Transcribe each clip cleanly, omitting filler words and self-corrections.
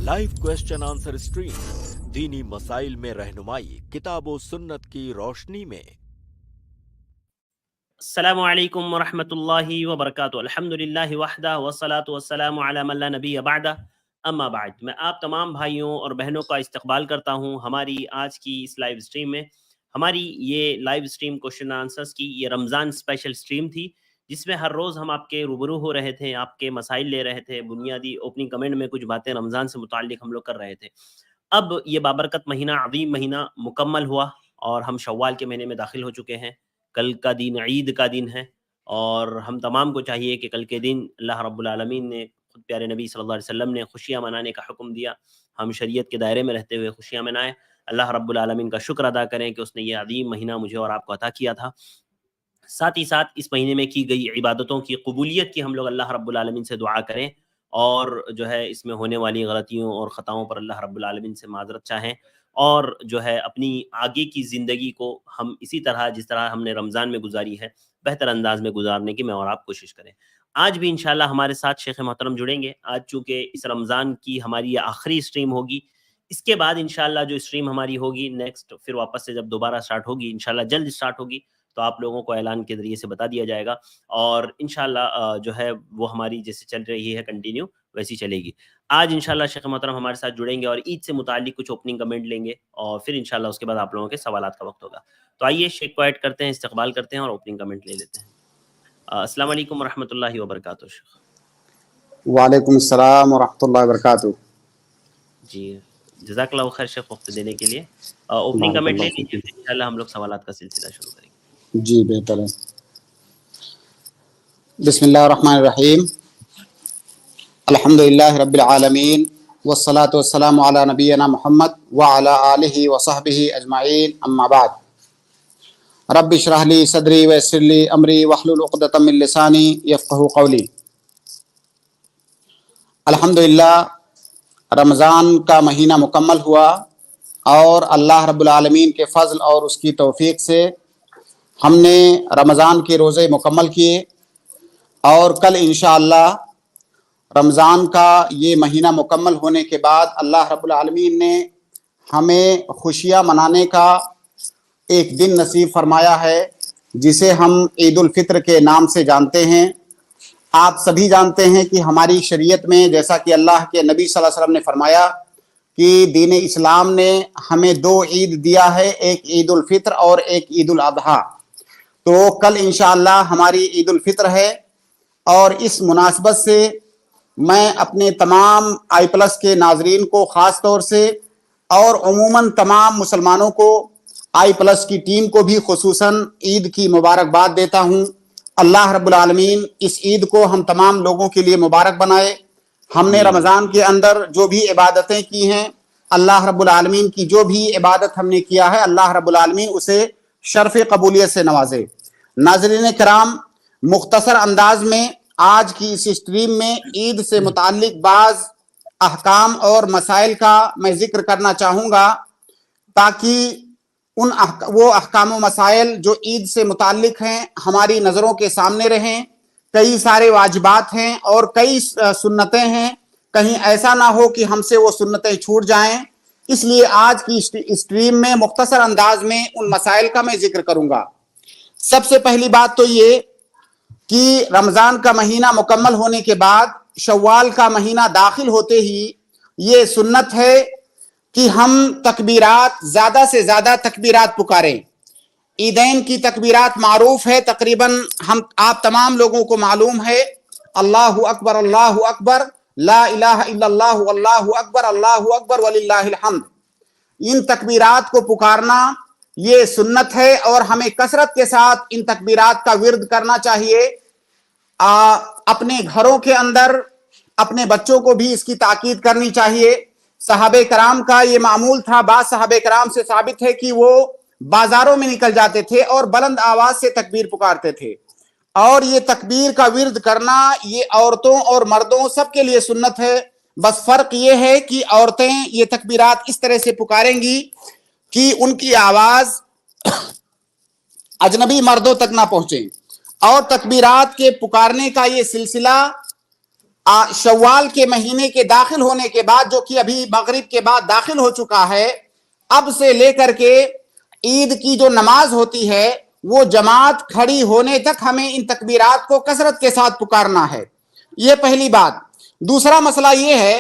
Live question answer stream दीनी मसाइल में रहनुमाई किताब व सुन्नत की रोशनी में। अस्सलामु अलैकुम वरहमतुल्लाहि वबरकातुहू। अल्हम्दुलिल्लाहि वहदा वस्सलातु वस्सलामु अला मन ला नबिय्य बअदा, अम्मा बाद। मैं आप तमाम भाइयों और बहनों का इस्तकबाल करता हूँ हमारी आज की इस लाइव स्ट्रीम में। हमारी ये लाइव स्ट्रीम क्वेश्चन आंसर्स की ये रमज़ान स्पेशल स्ट्रीम थी, जिसमें हर रोज़ हम आपके रूबरू हो रहे थे, आपके मसाइल ले रहे थे। बुनियादी ओपनिंग कमेंट में कुछ बातें रमज़ान से मुताल्लिक हम लोग कर रहे थे। अब ये बाबरकत महीना, अज़ीम महीना मुकम्मल हुआ और हम शव्वाल के महीने में दाखिल हो चुके हैं। कल का दिन ईद का दिन है और हम तमाम को चाहिए कि कल के दिन अल्लाह रब्बुल आलमीन ने, खुद प्यारे नबी सल्लल्लाहु अलैहि वसल्लम ने खुशियाँ मनाने का हुक्म दिया। हम शरीयत के दायरे में रहते हुए खुशियाँ मनाएं। अल्लाह रब्बुल आलमीन का शुक्र अदा करें कि उसने ये अज़ीम महीना मुझे और आपको अता किया था। साथ ही साथ इस महीने में की गई इबादतों की कबूलियत की हम लोग अल्लाह रब्बुल आलमीन से दुआ करें और जो है इसमें होने वाली गलतियों और ख़ताओं पर अल्लाह रब्बुल आलमीन से माज़रत चाहें और जो है अपनी आगे की ज़िंदगी को हम इसी तरह, जिस तरह हमने रमज़ान में गुजारी है, बेहतर अंदाज में गुजारने की मैं और आप कोशिश करें। आज भी इंशाल्लाह हमारे साथ शेख मोहतरम जुड़ेंगे। आज चूँकि इस रमज़ान की हमारी ये आखिरी स्ट्रीम होगी, इसके बाद इंशाल्लाह जो स्ट्रीम हमारी होगी नेक्स्ट, फिर वापस से जब दोबारा स्टार्ट होगी, इंशाल्लाह जल्द स्टार्ट होगी, तो आप लोगों को ऐलान के ज़रिए से बता दिया जाएगा और इंशाल्लाह जो है वो हमारी जैसे चल रही है कंटिन्यू वैसी चलेगी। आज इंशाल्लाह शेख मोहतरम हमारे साथ जुड़ेंगे और ईद से मुताल्लिक कुछ ओपनिंग कमेंट लेंगे और फिर इंशाल्लाह उसके बाद आप लोगों के सवालात का वक्त होगा। तो आइए शेख को ऐड करते हैं, इस्तकबाल करते हैं और ओपनिंग कमेंट ले लेते हैं। अस्सलाम वालेकुम वरहमतुल्लाहि वबरकातुहू शेख। वालेकुम अस्सलाम वरहमतुल्लाहि वबरकातुहू। जी, जज़ाकल्लाहु खैर शेख वक्त देने के लिए। ओपनिंग कमेंट ले लीजिए, फिर इंशाल्लाह हम लोग सवालात का सिलसिला शुरू करेंगे। जी बेहतर है। बिस्मिल्लाहिर्रहमानिर्रहीम, अल्हम्दुलिल्लाहि रब्बिल आलमीन वस्सलातु वस्सलामु अला नबिय्यिना मुहम्मद व अला आलिहि व सहबिहि अजमाइन, अम्मा बाद। रब्बि इश्रह ली सदरी व यस्सिर ली अमरी वहलुल उक़दतम मिन लिसानी यफ़क़हू क़ौली। अल्हम्दुलिल्लाह, रमज़ान का महीना मुकम्मल हुआ और अल्लाह रब्बुल आलमीन के फ़ज़ल और उसकी तौफ़ीक़ से हमने रमज़ान के रोज़े मुकम्मल किए और कल इंशाअल्लाह रमज़ान का ये महीना मुकम्मल होने के बाद अल्लाह रब्बुल आलमीन ने हमें खुशियाँ मनाने का एक दिन नसीब फरमाया है, जिसे हम ईद उल फित्र के नाम से जानते हैं। आप सभी जानते हैं कि हमारी शरीयत में, जैसा कि अल्लाह के नबी सल्लल्लाहु अलैहि वसल्लम ने फरमाया कि दीन इस्लाम ने हमें दो ईद दिया है, एक ईद उल फित्र और एक ईद उल अदहा। तो कल इंशाअल्लाह हमारी ईद उल फित्र है और इस मुनासबत से मैं अपने तमाम आई प्लस के नाजरीन को ख़ास तौर से और उमूमन तमाम मुसलमानों को, आई प्लस की टीम को भी खुसूसन ईद की मुबारकबाद देता हूँ। अल्लाह रब्बुल आलमीन इस ईद को हम तमाम लोगों के लिए मुबारक बनाए। हमने रमज़ान के अंदर जो भी इबादतें की हैं, अल्लाह रब्बुल आलमीन की जो भी इबादत हमने किया है, अल्लाह रब्बुल आलमीन उसे शर्फ़ कबूलियत से नवाजे। नाज़रीन कराम, मुख्तसर अंदाज में आज की इस स्ट्रीम में ईद से मुताल्लिक बाज़ अहकाम और मसाइल का मैं जिक्र करना चाहूँगा, ताकि वो अहकाम व मसाइल जो ईद से मुताल्लिक हैं हमारी नज़रों के सामने रहें। कई सारे वाजिबात हैं और कई सुन्नतें हैं, कहीं ऐसा ना हो कि हमसे वो सुन्नतें छूट जाएं। इसलिए आज की स्ट्रीम में मुख्तसर अंदाज में उन मसाइल का मैं जिक्र करूँगा। सबसे पहली बात तो ये कि रमज़ान का महीना मुकम्मल होने के बाद शव्वाल का महीना दाखिल होते ही ये सुन्नत है कि हम तकबीरात, ज़्यादा से ज़्यादा तकबीरात पुकारें। ईदैन की तकबीरात मारूफ है, तकरीबन आप तमाम लोगों को मालूम है, अल्लाहु अकबर, ला इलाहा इल्लल्लाह, अल्लाहु अकबर वलिल्लाहिल हम्द। इन तकबीरात को पुकारना ये सुन्नत है और हमें कसरत के साथ इन तकबीरात का विर्द करना चाहिए। अपने घरों के अंदर अपने बच्चों को भी इसकी ताकीद करनी चाहिए। सहाबे कराम का ये मामूल था, बाद सहाबे कराम से साबित है कि वो बाजारों में निकल जाते थे और बुलंद आवाज से तकबीर पुकारते थे। और ये तकबीर का विर्द करना ये औरतों और मर्दों सबके लिए सुन्नत है। बस फर्क ये है कि औरतें ये तकबीरात इस तरह से पुकारेंगी कि उनकी आवाज अजनबी मर्दों तक ना पहुंचे। और तकबीरात के पुकारने का ये सिलसिला शव्वाल के महीने के दाखिल होने के बाद, जो कि अभी मगरिब के बाद दाखिल हो चुका है, अब से लेकर के ईद की जो नमाज होती है वो जमात खड़ी होने तक हमें इन तकबीरात को कसरत के साथ पुकारना है। ये पहली बात। दूसरा मसला ये है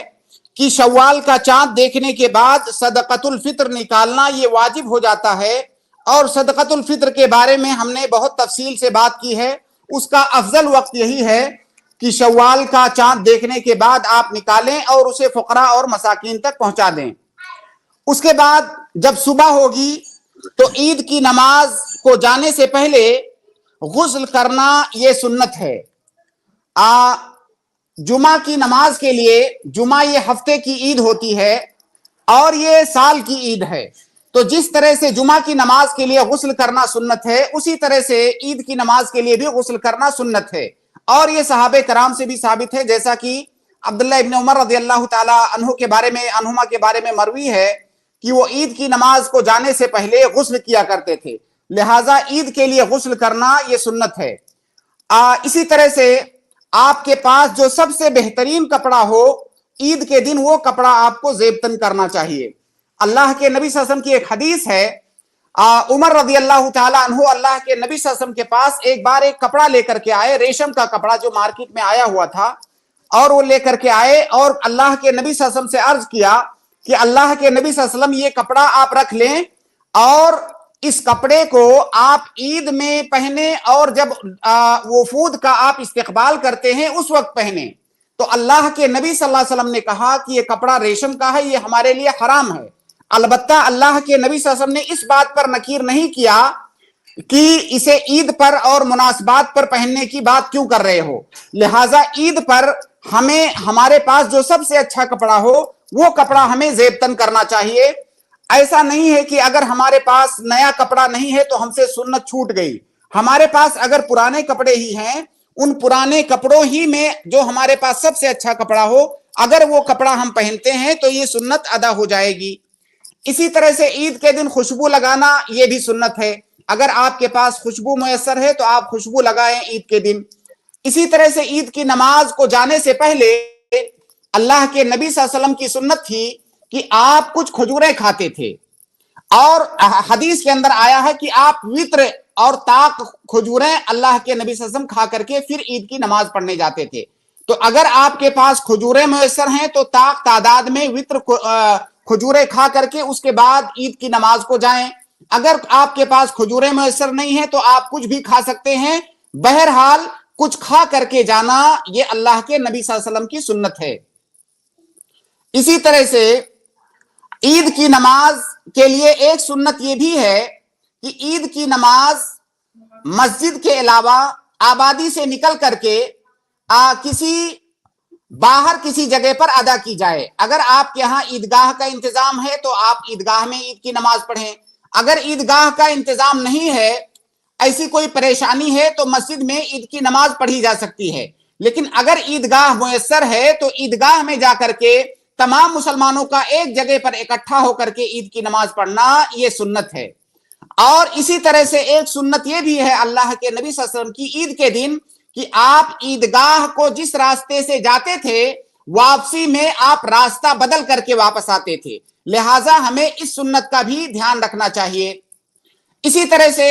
कि शव्वाल का चांद देखने के बाद सदक़तुल फित्र निकालना ये वाजिब हो जाता है, और सदक़तुल फित्र के बारे में हमने बहुत तफसील से बात की है। उसका अफजल वक्त यही है कि शव्वाल का चांद देखने के बाद आप निकालें और उसे फुकरा और मसाकीन तक पहुंचा दें। उसके बाद जब सुबह होगी तो ईद की नमाज को जाने से पहले गुस्ल करना ये सुन्नत है। जुमा की नमाज के लिए, जुमा ये हफ्ते की ईद होती है और ये साल की ईद है, तो जिस तरह से जुमा की नमाज के लिए गुस्ल करना सुन्नत है, उसी तरह से ईद की नमाज के लिए भी गुस्ल करना सुन्नत है। और ये सहाबे कराम से भी साबित है, जैसा कि अब्दुल्लाह इब्न उमर रज़ियल्लाहु ताला अन्हु के बारे में, अन्हुमा के बारे में मरवी है कि वो ईद की नमाज को जाने से पहले गुस्ल किया करते थे। लिहाजा ईद के लिए गुस्ल करना ये सुन्नत है। इसी तरह से आपके पास जो सबसे बेहतरीन कपड़ा हो ईद के दिन, वो कपड़ा आपको जेबतन करना चाहिए। अल्लाह के नबी सल्लल्लाहु अलैहि वसल्लम की एक हदीस है, उमर रज़ियल्लाहु ताला अन्हु अल्लाह के नबी सल्लल्लाहु अलैहि वसल्लम के पास एक बार एक कपड़ा लेकर के आए, रेशम का कपड़ा जो मार्केट में आया हुआ था, और वो लेकर के आए और अल्लाह के नबी सल्लल्लाहु अलैहि वसल्लम से अर्ज किया कि अल्लाह के नबी सल्लल्लाहु अलैहि वसल्लम ये कपड़ा आप रख लें और इस कपड़े को आप ईद में पहने और जब वफूद का आप इस्तकबाल करते हैं उस वक्त पहने। तो अल्लाह के नबी सल्लल्लाहु अलैहि वसल्लम ने कहा कि ये कपड़ा रेशम का है, ये हमारे लिए हराम है। अलबत्ता अल्लाह के नबी सल्लल्लाहु अलैहि वसल्लम ने इस बात पर नकीर नहीं किया कि इसे ईद पर और मुनासबात पर पहनने की बात क्यों कर रहे हो। लिहाजा ईद पर हमें हमारे पास जो सबसे अच्छा कपड़ा हो वो कपड़ा हमें जेबतन करना चाहिए। ऐसा नहीं है कि अगर हमारे पास नया कपड़ा नहीं है तो हमसे सुन्नत छूट गई। हमारे पास अगर पुराने कपड़े ही हैं, उन पुराने कपड़ों ही में जो हमारे पास सबसे अच्छा कपड़ा हो, अगर वो कपड़ा हम पहनते हैं तो ये सुन्नत अदा हो जाएगी। इसी तरह से ईद के दिन खुशबू लगाना ये भी सुन्नत है। अगर आपके पास खुशबू मुयस्सर है तो आप खुशबू लगाएं ईद के दिन। इसी तरह से ईद की नमाज को जाने से पहले अल्लाह के नबी सल्लल्लाहु अलैहि वसल्लम की सुन्नत थी कि आप कुछ खजूरें खाते थे, और हदीस के अंदर आया है कि आप वित्र और ताक खजूरें अल्लाह के नबी सल्लल्लाहु अलैहि वसल्लम खा करके फिर ईद की नमाज पढ़ने जाते थे। तो अगर आपके पास खजूरें मुयस्सर हैं तो ताक तादाद में वित्र खजूरें खा करके उसके बाद ईद की नमाज को जाएं। अगर आपके पास खजूरें मुयस्सर नहीं है तो आप कुछ भी खा सकते हैं। बहरहाल कुछ खा करके जाना ये अल्लाह के नबी सल्लल्लाहु अलैहि वसल्लम की सुन्नत है। इसी तरह से ईद की नमाज के लिए एक सुन्नत ये भी है कि ईद की नमाज मस्जिद के अलावा आबादी से निकल करके किसी बाहर किसी जगह पर अदा की जाए। अगर आपके यहाँ ईदगाह का इंतजाम है तो आप ईदगाह में ईद की नमाज पढ़ें। अगर ईदगाह का इंतजाम नहीं है, ऐसी कोई परेशानी है, तो मस्जिद में ईद की नमाज पढ़ी जा सकती है। लेकिन अगर ईदगाह मुयस्सर है तो ईदगाह में जाकर के तमाम मुसलमानों का एक जगह पर इकट्ठा होकर के ईद की नमाज पढ़ना ये सुन्नत है। और इसी तरह से एक सुन्नत ये भी है अल्लाह के नबी सल्लल्लाहु अलैहि वसल्लम की ईद के दिन कि आप ईदगाह को जिस रास्ते से जाते थे वापसी में आप रास्ता बदल करके वापस आते थे। लिहाजा हमें इस सुन्नत का भी ध्यान रखना चाहिए। इसी तरह से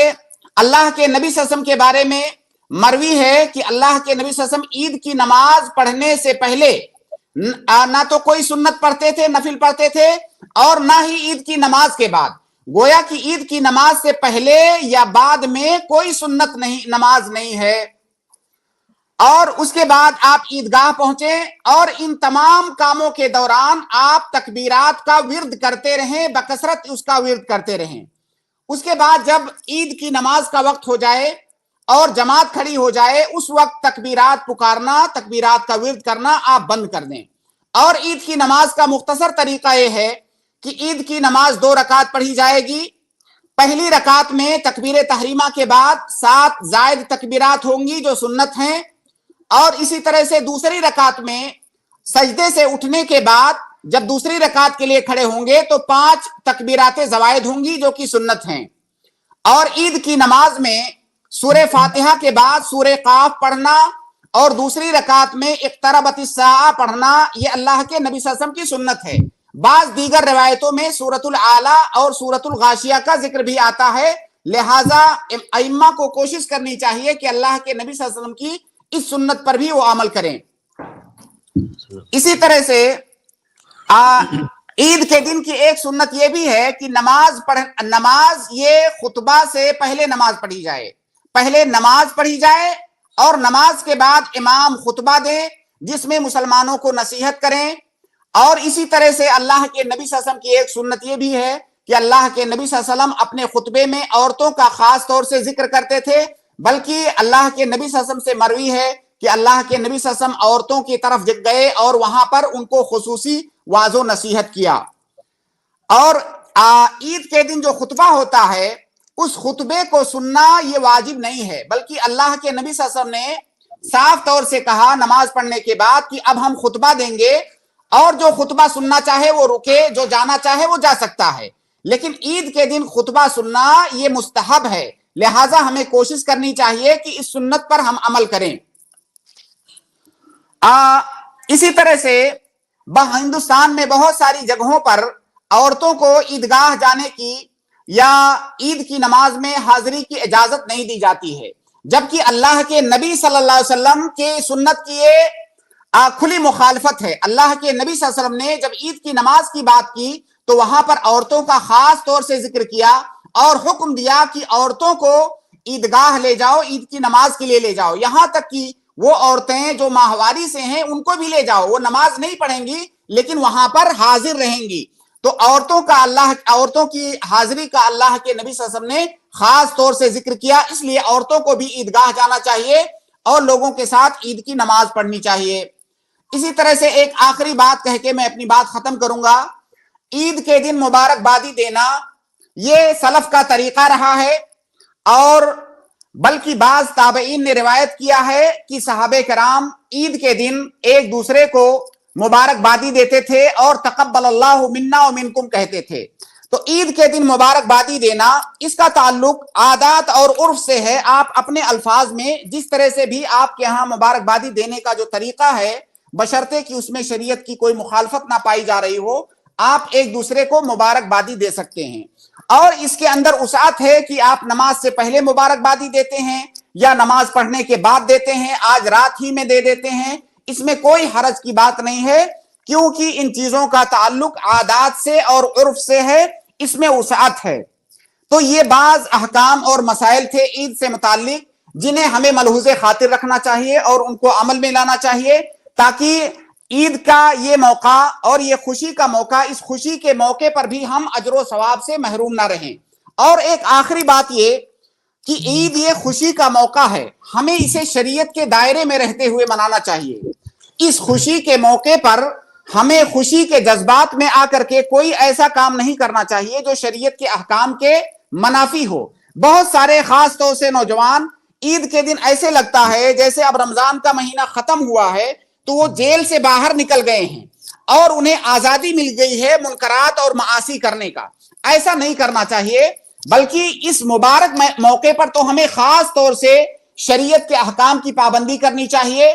अल्लाह के नबी सल्लल्लाहु अलैहि वसल्लम के बारे में मरवी है कि अल्लाह के नबी सल्लल्लाहु अलैहि वसल्लम ईद की नमाज पढ़ने से पहले ना तो कोई सुन्नत पढ़ते थे, नफिल पढ़ते थे, और ना ही ईद की नमाज के बाद। गोया कि ईद की नमाज से पहले या बाद में कोई सुन्नत नहीं, नमाज नहीं है। और उसके बाद आप ईदगाह पहुंचे और इन तमाम कामों के दौरान आप तकबीरात का विर्द करते रहें, बकसरत उसका विर्द करते रहें। उसके बाद जब ईद की नमाज का वक्त हो जाए और जमात खड़ी हो जाए, उस वक्त तकबीरात पुकारना, तकबीरात का विर्द करना आप बंद कर दें। और ईद की नमाज का मुख्तसर तरीका यह है कि ईद की नमाज 2 रकात पढ़ी जाएगी। पहली रकात में तकबीर तहरीमा के बाद 7 जायद तकबीरात होंगी जो सुन्नत हैं, और इसी तरह से दूसरी रकात में सजदे से उठने के बाद जब दूसरी रकात के लिए खड़े होंगे तो 5 तकबीराते ज़वायद होंगी जो कि सुन्नत हैं। और ईद की नमाज में सूरे फातिहा के बाद सूरे काफ पढ़ना اور دوسری رکعت میں اقتربت الساعہ پڑھنا یہ اللہ کے نبی صلی اللہ علیہ وسلم کی سنت ہے۔ بعض دیگر روایتوں میں سورۃ الاعلیٰ اور سورۃ الغاشیہ کا ذکر بھی آتا ہے، لہٰذا ائمہ کو کوشش کرنی چاہیے کہ اللہ کے نبی صلی اللہ علیہ وسلم کی اس سنت پر بھی وہ عمل کریں۔ اسی طرح سے عید کے دن کی ایک سنت یہ بھی ہے کہ نماز یہ خطبہ سے پہلے نماز پڑھی جائے، پہلے نماز پڑھی جائے اور نماز کے بعد امام خطبہ دے جس میں مسلمانوں کو نصیحت کریں۔ اور اسی طرح سے اللہ کے نبی صلی اللہ علیہ وسلم کی ایک سنت یہ بھی ہے کہ اللہ کے نبی صلی اللہ علیہ وسلم اپنے خطبے میں عورتوں کا خاص طور سے ذکر کرتے تھے، بلکہ اللہ کے نبی صلی اللہ علیہ وسلم سے مروی ہے کہ اللہ کے نبی صلی اللہ علیہ وسلم عورتوں کی طرف گئے اور وہاں پر ان کو خصوصی واعظ و نصیحت کیا۔ اور عید کے دن جو خطبہ ہوتا ہے اس خطبے کو سننا یہ واجب نہیں ہے، بلکہ اللہ کے نبی صلی اللہ علیہ وسلم نے صاف طور سے کہا نماز پڑھنے کے بعد کہ اب ہم خطبہ دیں گے اور جو خطبہ سننا چاہے وہ رکے، جو جانا چاہے وہ جا سکتا ہے، لیکن عید کے دن خطبہ سننا یہ مستحب ہے، لہٰذا ہمیں کوشش کرنی چاہیے کہ اس سنت پر ہم عمل کریں۔ اسی طرح سے ہندوستان میں بہت ساری جگہوں پر عورتوں کو عیدگاہ جانے کی یا عید کی نماز میں حاضری کی اجازت نہیں دی جاتی ہے، جبکہ اللہ کے نبی صلی اللہ علیہ وسلم کے سنت کی یہ کھلی مخالفت ہے۔ اللہ کے نبی صلی اللہ علیہ وسلم نے جب عید کی نماز کی بات کی تو وہاں پر عورتوں کا خاص طور سے ذکر کیا اور حکم دیا کہ عورتوں کو عیدگاہ لے جاؤ، عید کی نماز کے لیے لے جاؤ، یہاں تک کہ وہ عورتیں جو ماہواری سے ہیں ان کو بھی لے جاؤ، وہ نماز نہیں پڑھیں گی لیکن وہاں پر حاضر رہیں گی۔ تو عورتوں کی حاضری کا اللہ کے نبی صلی اللہ علیہ وسلم نے خاص طور سے ذکر کیا، اس لیے عورتوں کو بھی عیدگاہ جانا چاہیے اور لوگوں کے ساتھ عید کی نماز پڑھنی چاہیے۔ اسی طرح سے ایک آخری بات کہہ کے میں اپنی بات ختم کروں گا، عید کے دن مبارکبادی دینا یہ سلف کا طریقہ رہا ہے، اور بلکہ بعض تابعین نے روایت کیا ہے کہ صحابہ کرام عید کے دن ایک دوسرے کو مبارکبادی دیتے تھے اور تقبل اللہ منا و منکم کہتے تھے۔ تو عید کے دن مبارکبادی دینا اس کا تعلق عادات اور عرف سے ہے، آپ اپنے الفاظ میں جس طرح سے بھی آپ کے ہاں مبارکبادی دینے کا جو طریقہ ہے، بشرطے کہ اس میں شریعت کی کوئی مخالفت نہ پائی جا رہی ہو، آپ ایک دوسرے کو مبارکبادی دے سکتے ہیں۔ اور اس کے اندر وسعت ہے کہ آپ نماز سے پہلے مبارکبادی دیتے ہیں یا نماز پڑھنے کے بعد دیتے ہیں، آج رات ہی میں دے دیتے ہیں، اس میں کوئی حرج کی بات نہیں ہے، کیونکہ ان چیزوں کا تعلق عادات سے اور عرف سے ہے، اس میں وسعت ہے۔ تو یہ بعض احکام اور مسائل تھے عید سے متعلق جنہیں ہمیں ملحوظ خاطر رکھنا چاہیے اور ان کو عمل میں لانا چاہیے، تاکہ عید کا یہ موقع اور یہ خوشی کا موقع، اس خوشی کے موقع پر بھی ہم اجر و ثواب سے محروم نہ رہیں۔ اور ایک آخری بات یہ کہ عید یہ خوشی کا موقع ہے، ہمیں اسے شریعت کے دائرے میں رہتے ہوئے منانا چاہیے۔ اس خوشی کے موقع پر ہمیں خوشی کے جذبات میں آ کر کے کوئی ایسا کام نہیں کرنا چاہیے جو شریعت کے احکام کے منافی ہو۔ بہت سارے خاص طور سے نوجوان عید کے دن ایسے لگتا ہے جیسے اب رمضان کا مہینہ ختم ہوا ہے تو وہ جیل سے باہر نکل گئے ہیں اور انہیں آزادی مل گئی ہے منکرات اور معاصی کرنے کا۔ ایسا نہیں کرنا چاہیے، بلکہ اس مبارک موقع پر تو ہمیں خاص طور سے شریعت کے احکام کی پابندی کرنی چاہیے،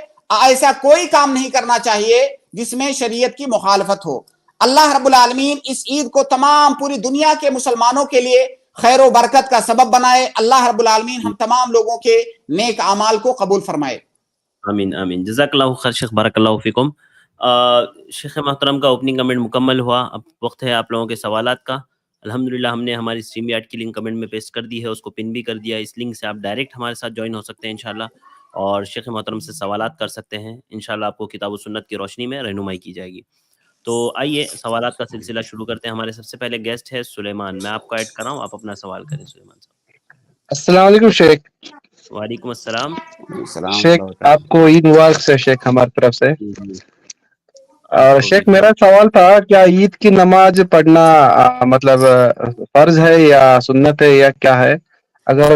ایسا کوئی کام نہیں کرنا چاہیے جس میں شریعت کی مخالفت ہو۔ اللہ رب العالمین اس عید کو تمام پوری دنیا کے مسلمانوں کے لیے خیر و برکت کا سبب بنائے۔ اللہ رب العالمین ہم تمام لوگوں کے نیک اعمال کو قبول فرمائے۔ آمین آمین، جزاک اللہ خیر شیخ، بارک اللہ فیکم۔ شیخ محترم کا اوپننگ کمنٹ مکمل ہوا، اب وقت ہے آپ لوگوں کے سوالات کا۔ الحمدللہ ہم نے ہماری اسٹریم یارڈ کی لنک کمنٹ میں پیسٹ کر دی ہے، اس کو پن بھی کر دیا، اس لنک سے آپ ڈائریکٹ ہمارے ساتھ جوائن ہو سکتے ہیں انشاءاللہ، اور شیخ محترم سے سوالات کر سکتے ہیں، انشاءاللہ آپ کو کتاب و سنت کی روشنی میں رہنمائی کی جائے گی۔ تو آئیے سوالات کا سلسلہ شروع کرتے ہیں۔ ہمارے سب سے پہلے گیسٹ ہے سلیمان، میں آپ کو ایڈ کر رہا ہوں، آپ اپنا سوال کریں سلیمان صاحب۔ السلام علیکم شیخ۔ وعلیکم السلام۔ شیخ آپ کو عید مبارک سے شیخ ہماری طرف سے۔ اور شیخ میرا سوال تھا، کیا عید کی نماز پڑھنا مطلب فرض ہے یا سنت ہے یا کیا ہے؟ اگر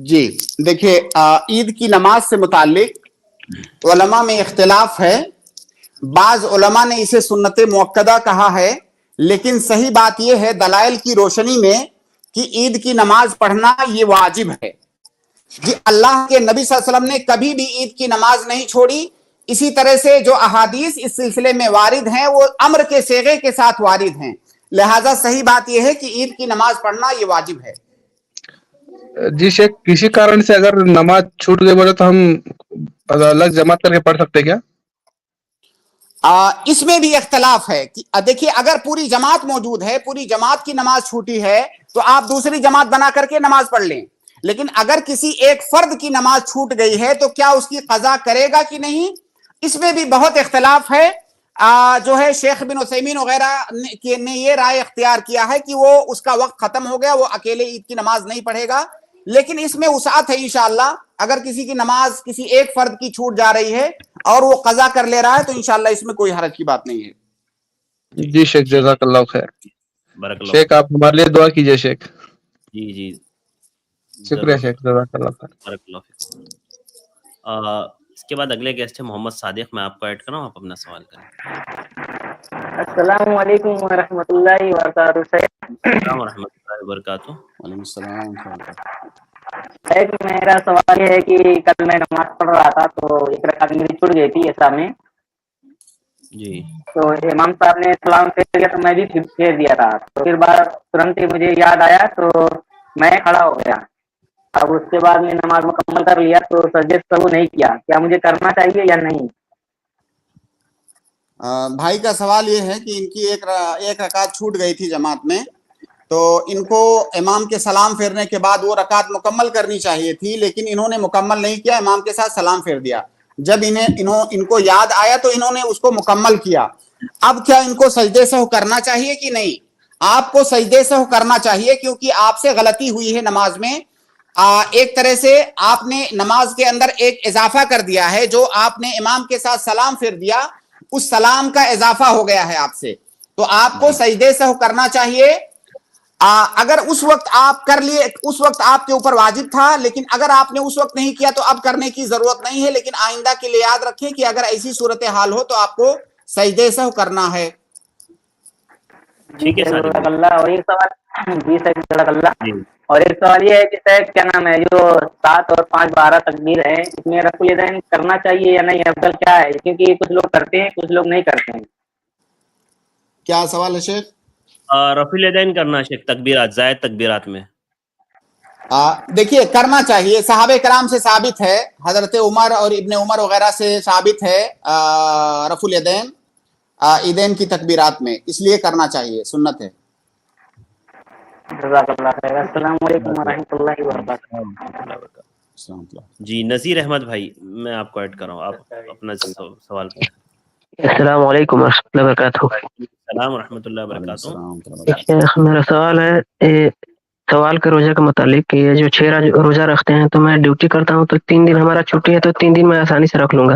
جی دیکھیے، عید کی نماز سے متعلق علماء میں اختلاف ہے۔ بعض علماء نے اسے سنت مؤکدہ کہا ہے، لیکن صحیح بات یہ ہے دلائل کی روشنی میں کہ عید کی نماز پڑھنا یہ واجب ہے۔ جی اللہ کے نبی صلی اللہ علیہ وسلم نے کبھی بھی عید کی نماز نہیں چھوڑی. اسی طرح سے جو احادیث اس سلسلے میں وارد ہیں وہ امر کے صیغے کے ساتھ وارد ہیں. لہٰذا صحیح بات یہ ہے کہ عید کی نماز پڑھنا یہ واجب ہے. جی شیخ، کسی کارن سے اگر نماز چھوٹ گئی بولے تو ہم الگ جماعت کر کے پڑھ سکتے کیا؟ اس میں بھی اختلاف ہے. دیکھیے اگر پوری جماعت موجود ہے، پوری جماعت کی نماز چھوٹی ہے تو آپ دوسری جماعت بنا کر کے نماز پڑھ لیں. لیکن اگر کسی ایک فرد کی نماز چھوٹ گئی ہے تو کیا اس کی قضا کرے گا کہ نہیں، اس میں بھی بہت اختلاف ہے. جو ہے شیخ بن عثیمین وغیرہ نے یہ رائے اختیار کیا ہے کہ وہ اس کا وقت ختم ہو گیا، وہ اکیلے عید کی نماز نہیں پڑھے گا. لیکن اس میں وسعت ہے انشاءاللہ. اگر کسی کی نماز کسی ایک فرد کی چھوٹ جا رہی ہے اور وہ قضا کر لے رہا ہے تو انشاءاللہ اس میں کوئی حرج کی بات نہیں ہے. جی شیخ، جزاک اللہ خیر. بارک اللہ. شیخ آپ ہمارے لیے دعا کیجئے شیخ. جی جی شکریہ شیخ، جزاک اللہ خیر. بارک اللہ. اس کے بعد اگلے گیسٹ ہے محمد صادق. میں آپ کو ایڈ کر رہا ہوں، آپ اپنا سوال کریں. السلام علیکم ورحمۃ اللہ وبرکاتہ. السلام ورحمۃ اللہ وبرکاتہ. وعلیکم السلام. میرا سوال یہ ہے کہ کل میں نماز پڑھ رہا تھا تو ایک رکعت میری چھوٹ گئی تھی ایسا میں. جی. تو امام صاحب نے سلام پھیر دیا تو میں بھی پھیر دیا تھا. تو پھر ترنت ہی مجھے یاد آیا تو میں کھڑا ہو گیا. اب اس کے بعد میں نماز مکمل کر لیا تو سجدے سہو نہیں کیا. کیا مجھے کرنا چاہیے یا نہیں؟ بھائی کا سوال یہ ہے کہ ان کی ایک رکعت چھوٹ گئی تھی جماعت میں، تو ان کو امام کے سلام پھیرنے کے بعد وہ رکعت مکمل کرنی چاہیے تھی، لیکن انہوں نے مکمل نہیں کیا، امام کے ساتھ سلام پھیر دیا. جب ان کو یاد آیا تو انہوں نے اس کو مکمل کیا. اب کیا ان کو سجدے سہو کرنا چاہیے کہ نہیں؟ آپ کو سجدے سہو کرنا چاہیے، کیونکہ آپ سے غلطی ہوئی ہے نماز میں. ایک طرح سے آپ نے نماز کے اندر ایک اضافہ کر دیا ہے. جو آپ نے امام کے ساتھ سلام پھیر دیا اس سلام کا اضافہ ہو گیا ہے آپ سے، تو آپ کو سجدے سہو کرنا چاہیے. اگر اس وقت آپ کر لیے، اس وقت آپ کے اوپر واجب تھا، لیکن اگر آپ نے اس وقت نہیں کیا تو اب کرنے کی ضرورت نہیں ہے. لیکن آئندہ کے لیے یاد رکھیں کہ اگر ایسی صورتحال ہو تو آپ کو سجدے سہو کرنا ہے. ٹھیک ہے صادق. اللہ. اور ایک سوال جی صاحب، جزاک اللہ. جی. اور ایک سوال یہ ہے کہ صاحب کیا نام ہے، جو 7 اور 5 12 تکبیر ہے اس میں رفع الیدین کرنا چاہیے یا نہیں؟ افضل کیا ہے؟ کیونکہ کچھ لوگ کرتے ہیں کچھ لوگ نہیں کرتے ہیں. کیا سوال ہے شیخ؟ رفع الیدین کرنا شیخ تکبیرات، زائد تکبیرات میں. دیکھیے کرنا چاہیے. صحابہ کرام سے ثابت ہے، حضرت عمر اور ابن عمر وغیرہ سے ثابت ہے رفع الیدین عیدین کی تکبیرات میں، اس لیے کرنا چاہیے، سنت ہے. جزاک اللہ خیر. السلام علیکم ورحمۃ اللہ وبرکاتہ. جی نذیر احمد بھائی، میں آپ کو ایڈ کر رہا ہوں، آپ اپنا سوال کریں. السلام علیکم ورحمۃ اللہ وبرکاتہ. السلام ورحمۃ اللہ وبرکاتہ. میرا سوال ہے سوال کے روزہ کے متعلق کہ یہ جو 6 روزہ رکھتے ہیں تو میں ڈیوٹی کرتا ہوں تو 3 دن ہمارا چھٹی ہے تو 3 دن میں آسانی سے رکھ لوں گا،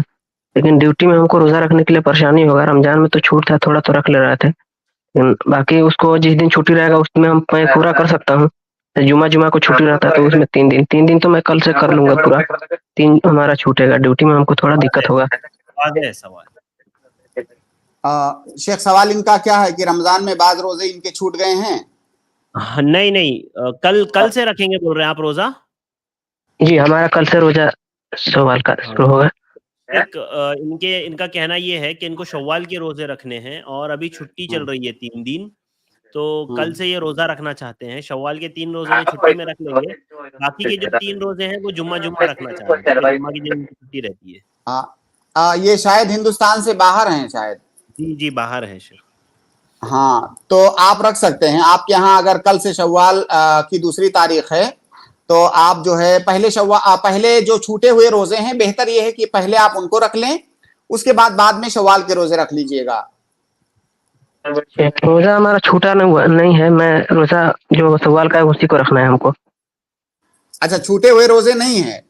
لیکن ڈیوٹی میں ہم کو روزہ رکھنے کے لیے پریشانی ہوگا. رمضان میں تو چھوٹ تھا، تھوڑا تو رکھ لے رہے تھے، باقی اس کو جس دن چھٹی رہے گا اس میں میں پورا کر سکتا ہوں. جمعہ کو چھٹی رہتا ہے تو اس میں 3 دن تو میں کل سے کر لوں گا پورا. 3 ہمارا چھوٹے گا، ڈیوٹی میں ہم کو تھوڑا دقت ہوگا. سوال شیخ سوال ان کا کیا ہے کہ رمضان میں بعض روزے ان کے چھوٹ گئے ہیں؟ نہیں کل سے رکھیں گے بول رہے ہیں آپ روزہ؟ جی ہمارا کل سے روزہ سوال کا شروع ہوگا. ان کا کہنا یہ ہے کہ ان کو شوال کے روزے رکھنے ہیں اور ابھی چھٹی چل رہی ہے 3 دن، تو کل سے یہ روزہ رکھنا چاہتے ہیں. شوال کے 3 روزے یہ چھٹی میں رکھ لیں گے، باقی کے جو 3 روزے ہیں وہ جمعہ رکھنا چاہتے ہیں، جمعہ کی دن چھٹی رہتی ہے. یہ شاید ہندوستان سے باہر ہیں شاید. جی باہر ہیں شیخ. ہاں تو آپ رکھ سکتے ہیں. آپ کے ہاں اگر کل سے شوال کی 2 تاریخ ہے تو آپ جو ہے پہلے جو چھوٹے ہوئے روزے ہیں بہتر یہ ہے کہ پہلے آپ ان کو رکھ لیں، اس کے بعد میں شوال کے روزے رکھ لیجئے گا. روزہ ہمارا چھوٹا نہیں ہے، میں روزہ جو شوال کا ہے اسی کو رکھنا ہے ہم کو. اچھا چھوٹے ہوئے روزے نہیں ہیں؟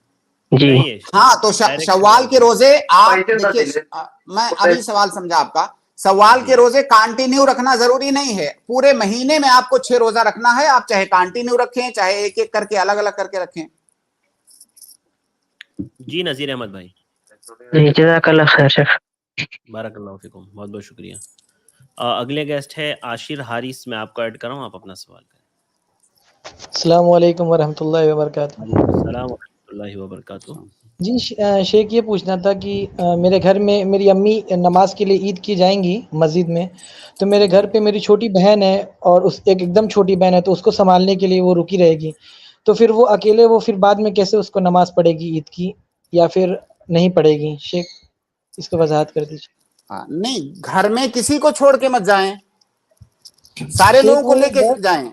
جی ہاں تو شوال کے روزے آپ دیکھیے، میں ابھی سوال سمجھا آپ کا. سوال کے روزے کانٹینیو رکھنا ضروری نہیں ہے، پورے مہینے میں آپ کو 6 روزہ رکھنا ہے. آپ چاہے کانٹینیو رکھیں چاہے ایک ایک کر کے الگ الگ کر کے رکھیں. جی نذیر احمد بھائی. جزاک اللہ خیر شیخ. بارک اللہ فیکم، بہت بہت شکریہ. اگلے گیسٹ ہے عاشر حارث. میں آپ کو ایڈ کر رہا ہوں، آپ اپنا سوال کریں. السلام علیکم ورحمۃ اللہ وبرکاتہ. السلام ورحمۃ वरहमतुल्लाहि वबरकातुह। जी शेख, ये पूछना था कि मेरे घर में मेरी अम्मी नमाज के लिए ईद की जाएंगी मस्जिद में, तो मेरे घर पे मेरी छोटी बहन है और उस एकदम छोटी बहन है, तो उसको संभालने के लिए वो रुकी रहेगी, तो फिर वो अकेले वो फिर बाद में कैसे उसको नमाज पढ़ेगी ईद की, या फिर नहीं पढ़ेगी? शेख इसको वजाहत कर दीजिए। नहीं, घर में किसी को छोड़ के मत जाएं, सारे शेख लोगों को वो लेके बहुत जाएं।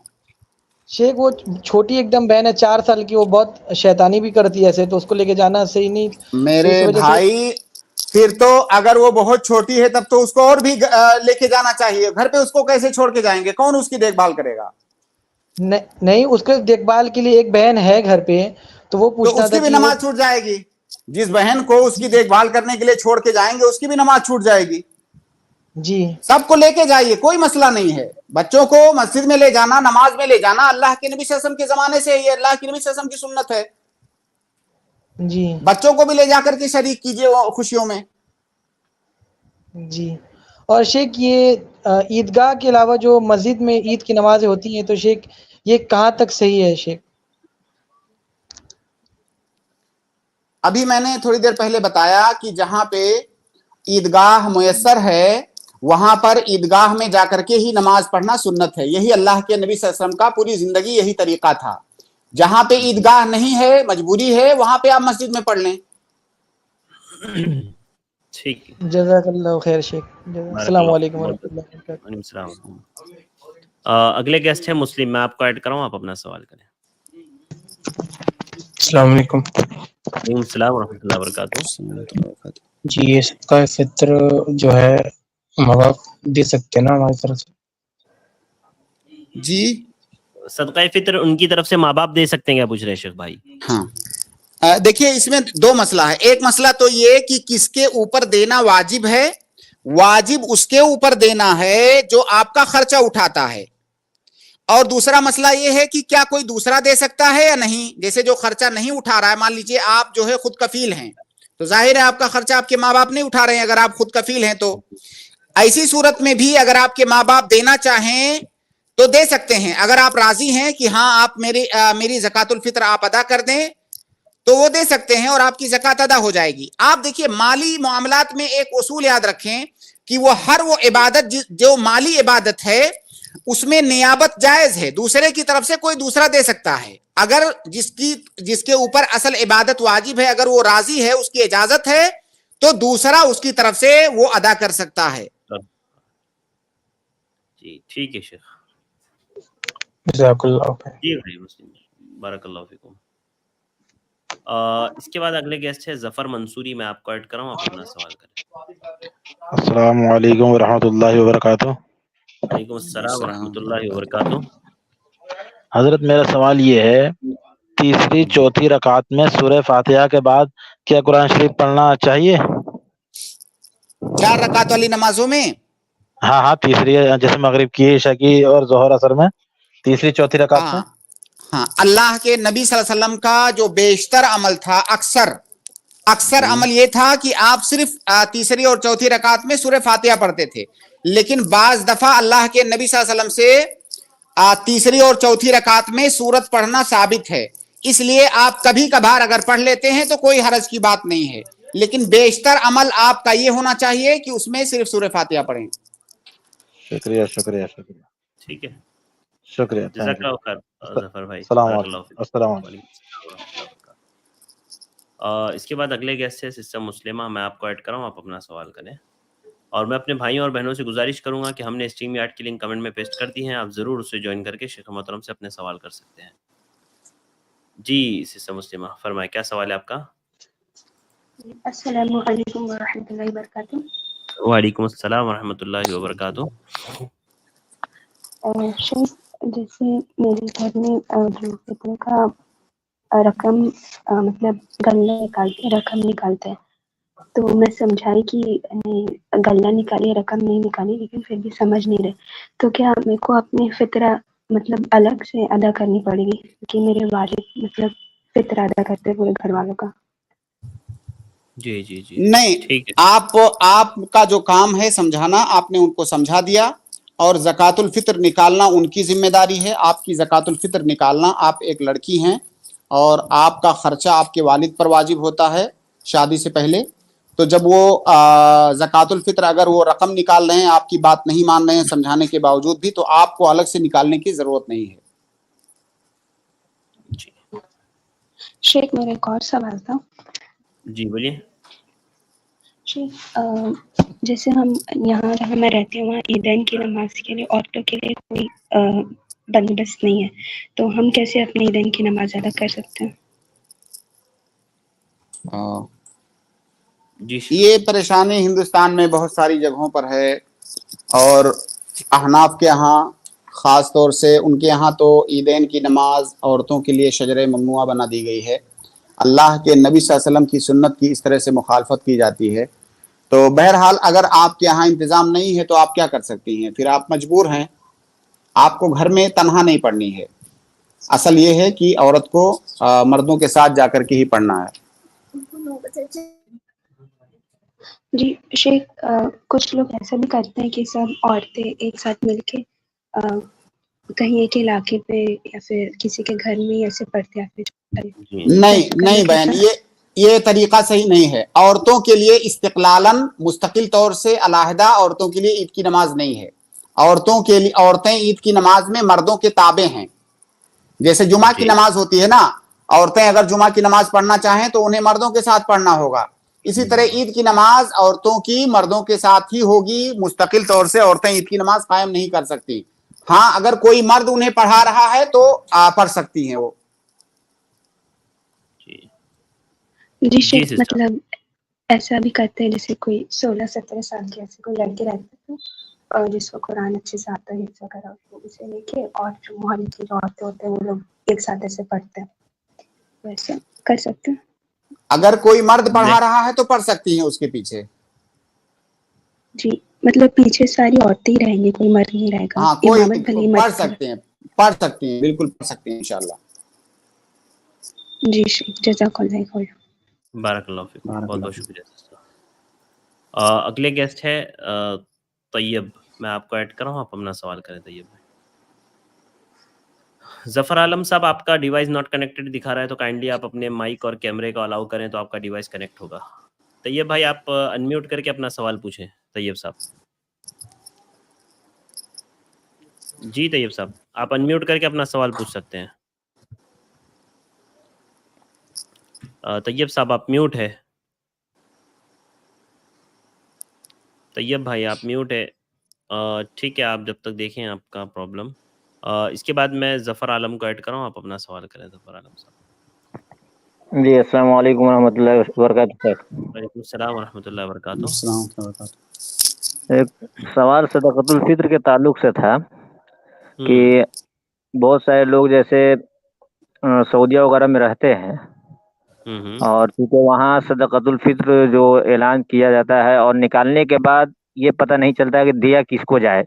शेख वो छोटी एकदम बहन है 4 साल की, वो बहुत शैतानी भी करती है ऐसे, तो उसको लेके जाना सही नहीं। तो मेरे इस वजह से भाई, फिर तो अगर वो बहुत छोटी है तब तो उसको और भी लेके जाना चाहिए। घर पे उसको कैसे छोड़ के जाएंगे? कौन उसकी देखभाल करेगा? नहीं, उसके देखभाल के लिए एक बहन है घर पे, तो वो तो पूछना उसकी था भी कि नमाज छूट जाएगी। जिस बहन को उसकी देखभाल करने के लिए छोड़ के जाएंगे उसकी भी नमाज छूट जाएगी। जी सबको लेके जाइए, कोई मसला नहीं है। बच्चों को मस्जिद में ले जाना, नमाज में ले जाना अल्लाह के नबी सल्लल्लाहु अलैहि वसल्लम के जमाने से, ये अल्लाह के नबी सल्लल्लाहु अलैहि वसल्लम की सुन्नत है। जी बच्चों को भी ले जाकर के शरीक कीजिए वो खुशियों में। जी। और शेख ये ईदगाह के अलावा जो मस्जिद में ईद की नमाजें होती हैं, तो शेख ये कहाँ तक सही है शेख? अभी मैंने थोड़ी देर पहले बताया कि जहां पे ईदगाह मुयस्सर है वहां पर ईदगाह में जाकर के ही नमाज पढ़ना सुन्नत है। यही अल्लाह के नबी सल्लल्लाहु अलैहि वसल्लम का पूरी जिंदगी यही तरीका था। जहां पे ईदगाह नहीं है, मजबूरी है, वहां पे आप मस्जिद में पढ़ लें। ठीक है, जज़ाकल्लाह खैर शेख। अस्सलाम वालेकुम वरहमतुल्लाहि वबरकातुहू। वालेकुम सलाम। अगले गेस्ट है मुस्लिम, मैं आपको ऐड कराऊं, आप अपना सवाल करें। अस्सलाम वालेकुम। वालेकुम सलाम वरहमतुल्लाहि वबरकातुह। जी, ये सदका फित्र जो है माँ बाप दे सकते हैं ना हमारी तरफ से? जी सदका फित्र उनकी तरफ से माँ बाप दे सकते हैं क्या, पूछ रहे शेख भाई? हाँ, देखिए इसमें दो मसला है। एक मसला तो ये कि किसके ऊपर देना वाजिब है। वाजिब उसके ऊपर देना है जो आपका खर्चा उठाता है, और दूसरा मसला ये है कि क्या कोई दूसरा दे सकता है या नहीं। जैसे जो खर्चा नहीं उठा रहा है, मान लीजिए आप जो है खुद कफील हैं, तो जाहिर है आपका खर्चा आपके माँ बाप नहीं उठा रहे हैं अगर आप खुद कफील हैं। तो ऐसी सूरत में भी अगर आपके माँ बाप देना चाहें तो दे सकते हैं। अगर आप राजी हैं कि हाँ आप मेरी ज़कातुल फित्र आप अदा कर दें तो वो दे सकते हैं और आपकी ज़कात अदा हो जाएगी। आप देखिए माली मामलात में एक उसूल याद रखें कि वो इबादत जो माली इबादत है उसमें नियाबत जायज है, दूसरे की तरफ से कोई दूसरा दे सकता है। अगर जिसके ऊपर असल इबादत वाजिब है, अगर वो राजी है, उसकी इजाजत है, तो दूसरा उसकी तरफ से वो अदा कर सकता है। जी ठीक है शेख। जज़ाकल्लाह खैर। जी भाई मुस्लिम, बारकल्लाहु फीकुम। इसके बाद अगले गेस्ट है जफर मंसूरी, मैं आपको ऐड कराऊं, आप अपना सवाल करें। अस्सलाम वालेकुम रहमतुल्लाहि व बरकातुहू। वालेकुम अस्सलाम रहमतुल्लाहि व बरकातुहू। हजरत मेरा सवाल ये है, तीसरी चौथी रकात में सूरह फातिहा के बाद क्या कुरान शरीफ पढ़ना चाहिए? 4 रकात वाली नमाजों में? हाँ, तीसरी, जैसे मगरिब की, इशा की और जोहर असर में तीसरी चौथी रकात में। हाँ, अल्लाह के नबी सल्लल्लाहु अलैहि वसल्लम का जो बेशतर अमल था, अक्सर अमल ये था कि आप सिर्फ तीसरी और चौथी रकात में सूरह फातिहा पढ़ते थे। लेकिन बाज दफा अल्लाह के नबी सल्लल्लाहु अलैहि वसल्लम से तीसरी और चौथी रकात में सूरत पढ़ना साबित है, इसलिए आप कभी कभार अगर पढ़ लेते हैं तो कोई हरज की बात नहीं है। लेकिन बेशतर अमल आपका ये होना चाहिए कि उसमें सिर्फ सूरह फातिहा पढ़ें। शुक्रिया। ठीक है, शुक्रिया। जज़ाकल्लाह खैर जफर भाई। इसके बाद अगले गेस्ट है सिस्टर मुस्लिमा, मैं आपको ऐड कराऊं, आप अपना सवाल करें। और मैं अपने भाइयों और बहनों से गुजारिश करूंगा कि हमने स्ट्रीम यार्ड की लिंक कमेंट में पेस्ट कर दी है, आप जरूर उसे ज्वाइन करके शेख मोहतरम से अपने सवाल कर सकते हैं। जी सिस्टर मुस्लिमा फरमाए, क्या सवाल है आपका? अस्सलामु अलैकुम व रहमतुल्लाहि व बरकातुहू। वालेकुम अस्सलाम व रहमतुल्लाहि व बरकातुहू। शेख, जैसे मेरे घर में जो फित्र का रकम मतलब गल्ला निकालते रकम निकालते हैं, तो मैं समझाई कि गल्ला निकालिए रकम नहीं निकाली, लेकिन फिर भी समझ नहीं रहे, तो क्या मेरे को अपनी फितरा मतलब अलग से अदा करनी पड़ेगी कि मेरे वालिद मतलब फितरा अदा करते पूरे घर वालों का? जी नहीं, ठीक है। आपका जो काम है समझाना, आपने उनको समझा दिया, और ज़कातुल फित्र निकालना उनकी जिम्मेदारी है। आपकी ज़कातुल फित्र निकालना, आप एक लड़की हैं, اور آپ کا خرچہ آپ کے والد پر واجب ہوتا ہے شادی سے پہلے، تو جب وہ زکوٰۃ الفطر اگر وہ رقم نکال رہے ہیں، آپ کی بات نہیں مان رہے ہیں سمجھانے کے باوجود بھی، تو آپ کو الگ سے نکالنے کی ضرورت نہیں ہے۔ شیخ میرا ایک اور سوال تھا۔ جی بولیے۔ شیخ جیسے ہم یہاں جہاں میں رہتی ہوں وہاں عیدین کی نماز کے لیے عورتوں کے لیے کوئی بندوبست نہیں ہے، تو ہم کیسے اپنی عیدین کی نماز ادا کر سکتے ہیں؟ جی یہ پریشانی ہندوستان میں بہت ساری جگہوں پر ہے، اور احناف کے ہاں خاص طور سے ان کے ہاں تو عیدین کی نماز عورتوں کے لیے شجر ممنوعہ بنا دی گئی ہے۔ اللہ کے نبی صلی اللہ علیہ وسلم کی سنت کی اس طرح سے مخالفت کی جاتی ہے۔ تو بہرحال اگر آپ کے یہاں انتظام نہیں ہے تو آپ کیا کر سکتی ہیں؟ پھر آپ مجبور ہیں، آپ کو گھر میں تنہا نہیں پڑھنی ہے۔ اصل یہ ہے کہ عورت کو مردوں کے ساتھ جا کر کے ہی پڑھنا ہے۔ جی شیخ کچھ لوگ ایسا بھی کرتے ہیں کہ سب عورتیں ایک ساتھ مل کے کہیں ایک علاقے پہ یا پھر کسی کے گھر میں ایسے پڑھتے ہیں۔ نہیں بہن، یہ طریقہ صحیح نہیں ہے۔ عورتوں کے لیے استقلالاً مستقل طور سے علیحدہ عورتوں کے لیے عید کی نماز نہیں ہے۔ عورتوں کے لیے عورتیں عید کی نماز میں مردوں کے تابع ہیں۔ جیسے جمعہ کی نماز ہوتی ہے نا، عورتیں اگر جمعہ کی نماز پڑھنا چاہیں تو انہیں مردوں کے ساتھ پڑھنا ہوگا، اسی طرح عید کی نماز عورتوں کی مردوں کے ساتھ ہی ہوگی۔ مستقل طور سے عورتیں عید کی نماز قائم نہیں کر سکتی۔ ہاں اگر کوئی مرد انہیں پڑھا رہا ہے تو پڑھ سکتی ہیں وہ۔ جی شیخ مطلب ایسا بھی کرتے ہیں جیسے کوئی 16-17 سال کے ایسے کوئی لڑکے رہتے ہیں اور جس کو قرآن اچھے سے آتا ہے حفظ وغیرہ، اسے لے کے اور جو محلے کی جو عورتیں ہوتے ہیں وہ لوگ ایک ساتھ ایسے پڑھتے ہیں، ویسا کر سکتے ہیں؟ اگر کوئی مرد پڑھا رہا ہے تو پڑھ سکتی ہیں اس کے پیچھے۔ جی مطلب پیچھے ساری عورتیں ہی رہیں گی، کوئی مرد نہیں رہے گا؟ ہاں کوئی پڑھ سکتے ہیں، بالکل پڑھ سکتے ہیں انشاءاللہ۔ جی شیخ جزاک اللہ خیر۔ بارک اللہ فیک، بہت بہت شکریہ۔ اگلے گیسٹ ہے طیب، میں آپ کو ایڈ کر رہا ہوں، آپ اپنا سوال کریں طیب بھائی۔ ظفر عالم صاحب آپ کا ڈیوائس ناٹ کنیکٹڈ دکھا رہا ہے، تو کائنڈلی آپ اپنے مائک اور کیمرے کو الاؤ کریں تو آپ کا ڈیوائس کنیکٹ ہوگا۔ طیب بھائی آپ انمیوٹ کر کے اپنا سوال پوچھیں۔ طیب صاحب جی، طیب صاحب آپ انمیوٹ کر کے اپنا سوال پوچھ سکتے ہیں۔ طیب صاحب آپ میوٹ ہے۔ طیب بھائی آپ میوٹ ہے۔ ٹھیک ہے، آپ جب تک دیکھیں آپ کا پرابلم۔ اس کے بعد میں ظفر عالم کو ایڈ کر رہا ہوں، آپ اپنا سوال کریں ظفر عالم صاحب۔ جی السلام علیکم ورحمۃ اللہ وبرکاتہ۔ وعلیکم السلام ورحمۃ اللہ وبرکاتہ۔ ایک سوال صدقۃ الفطر کے تعلق سے تھا کہ بہت سارے لوگ جیسے سعودیہ وغیرہ میں رہتے ہیں، اور چونکہ وہاں صدقۃ الفطر جو اعلان کیا جاتا ہے اور نکالنے کے بعد یہ پتہ نہیں چلتا ہے کہ دیا کس کو جائے،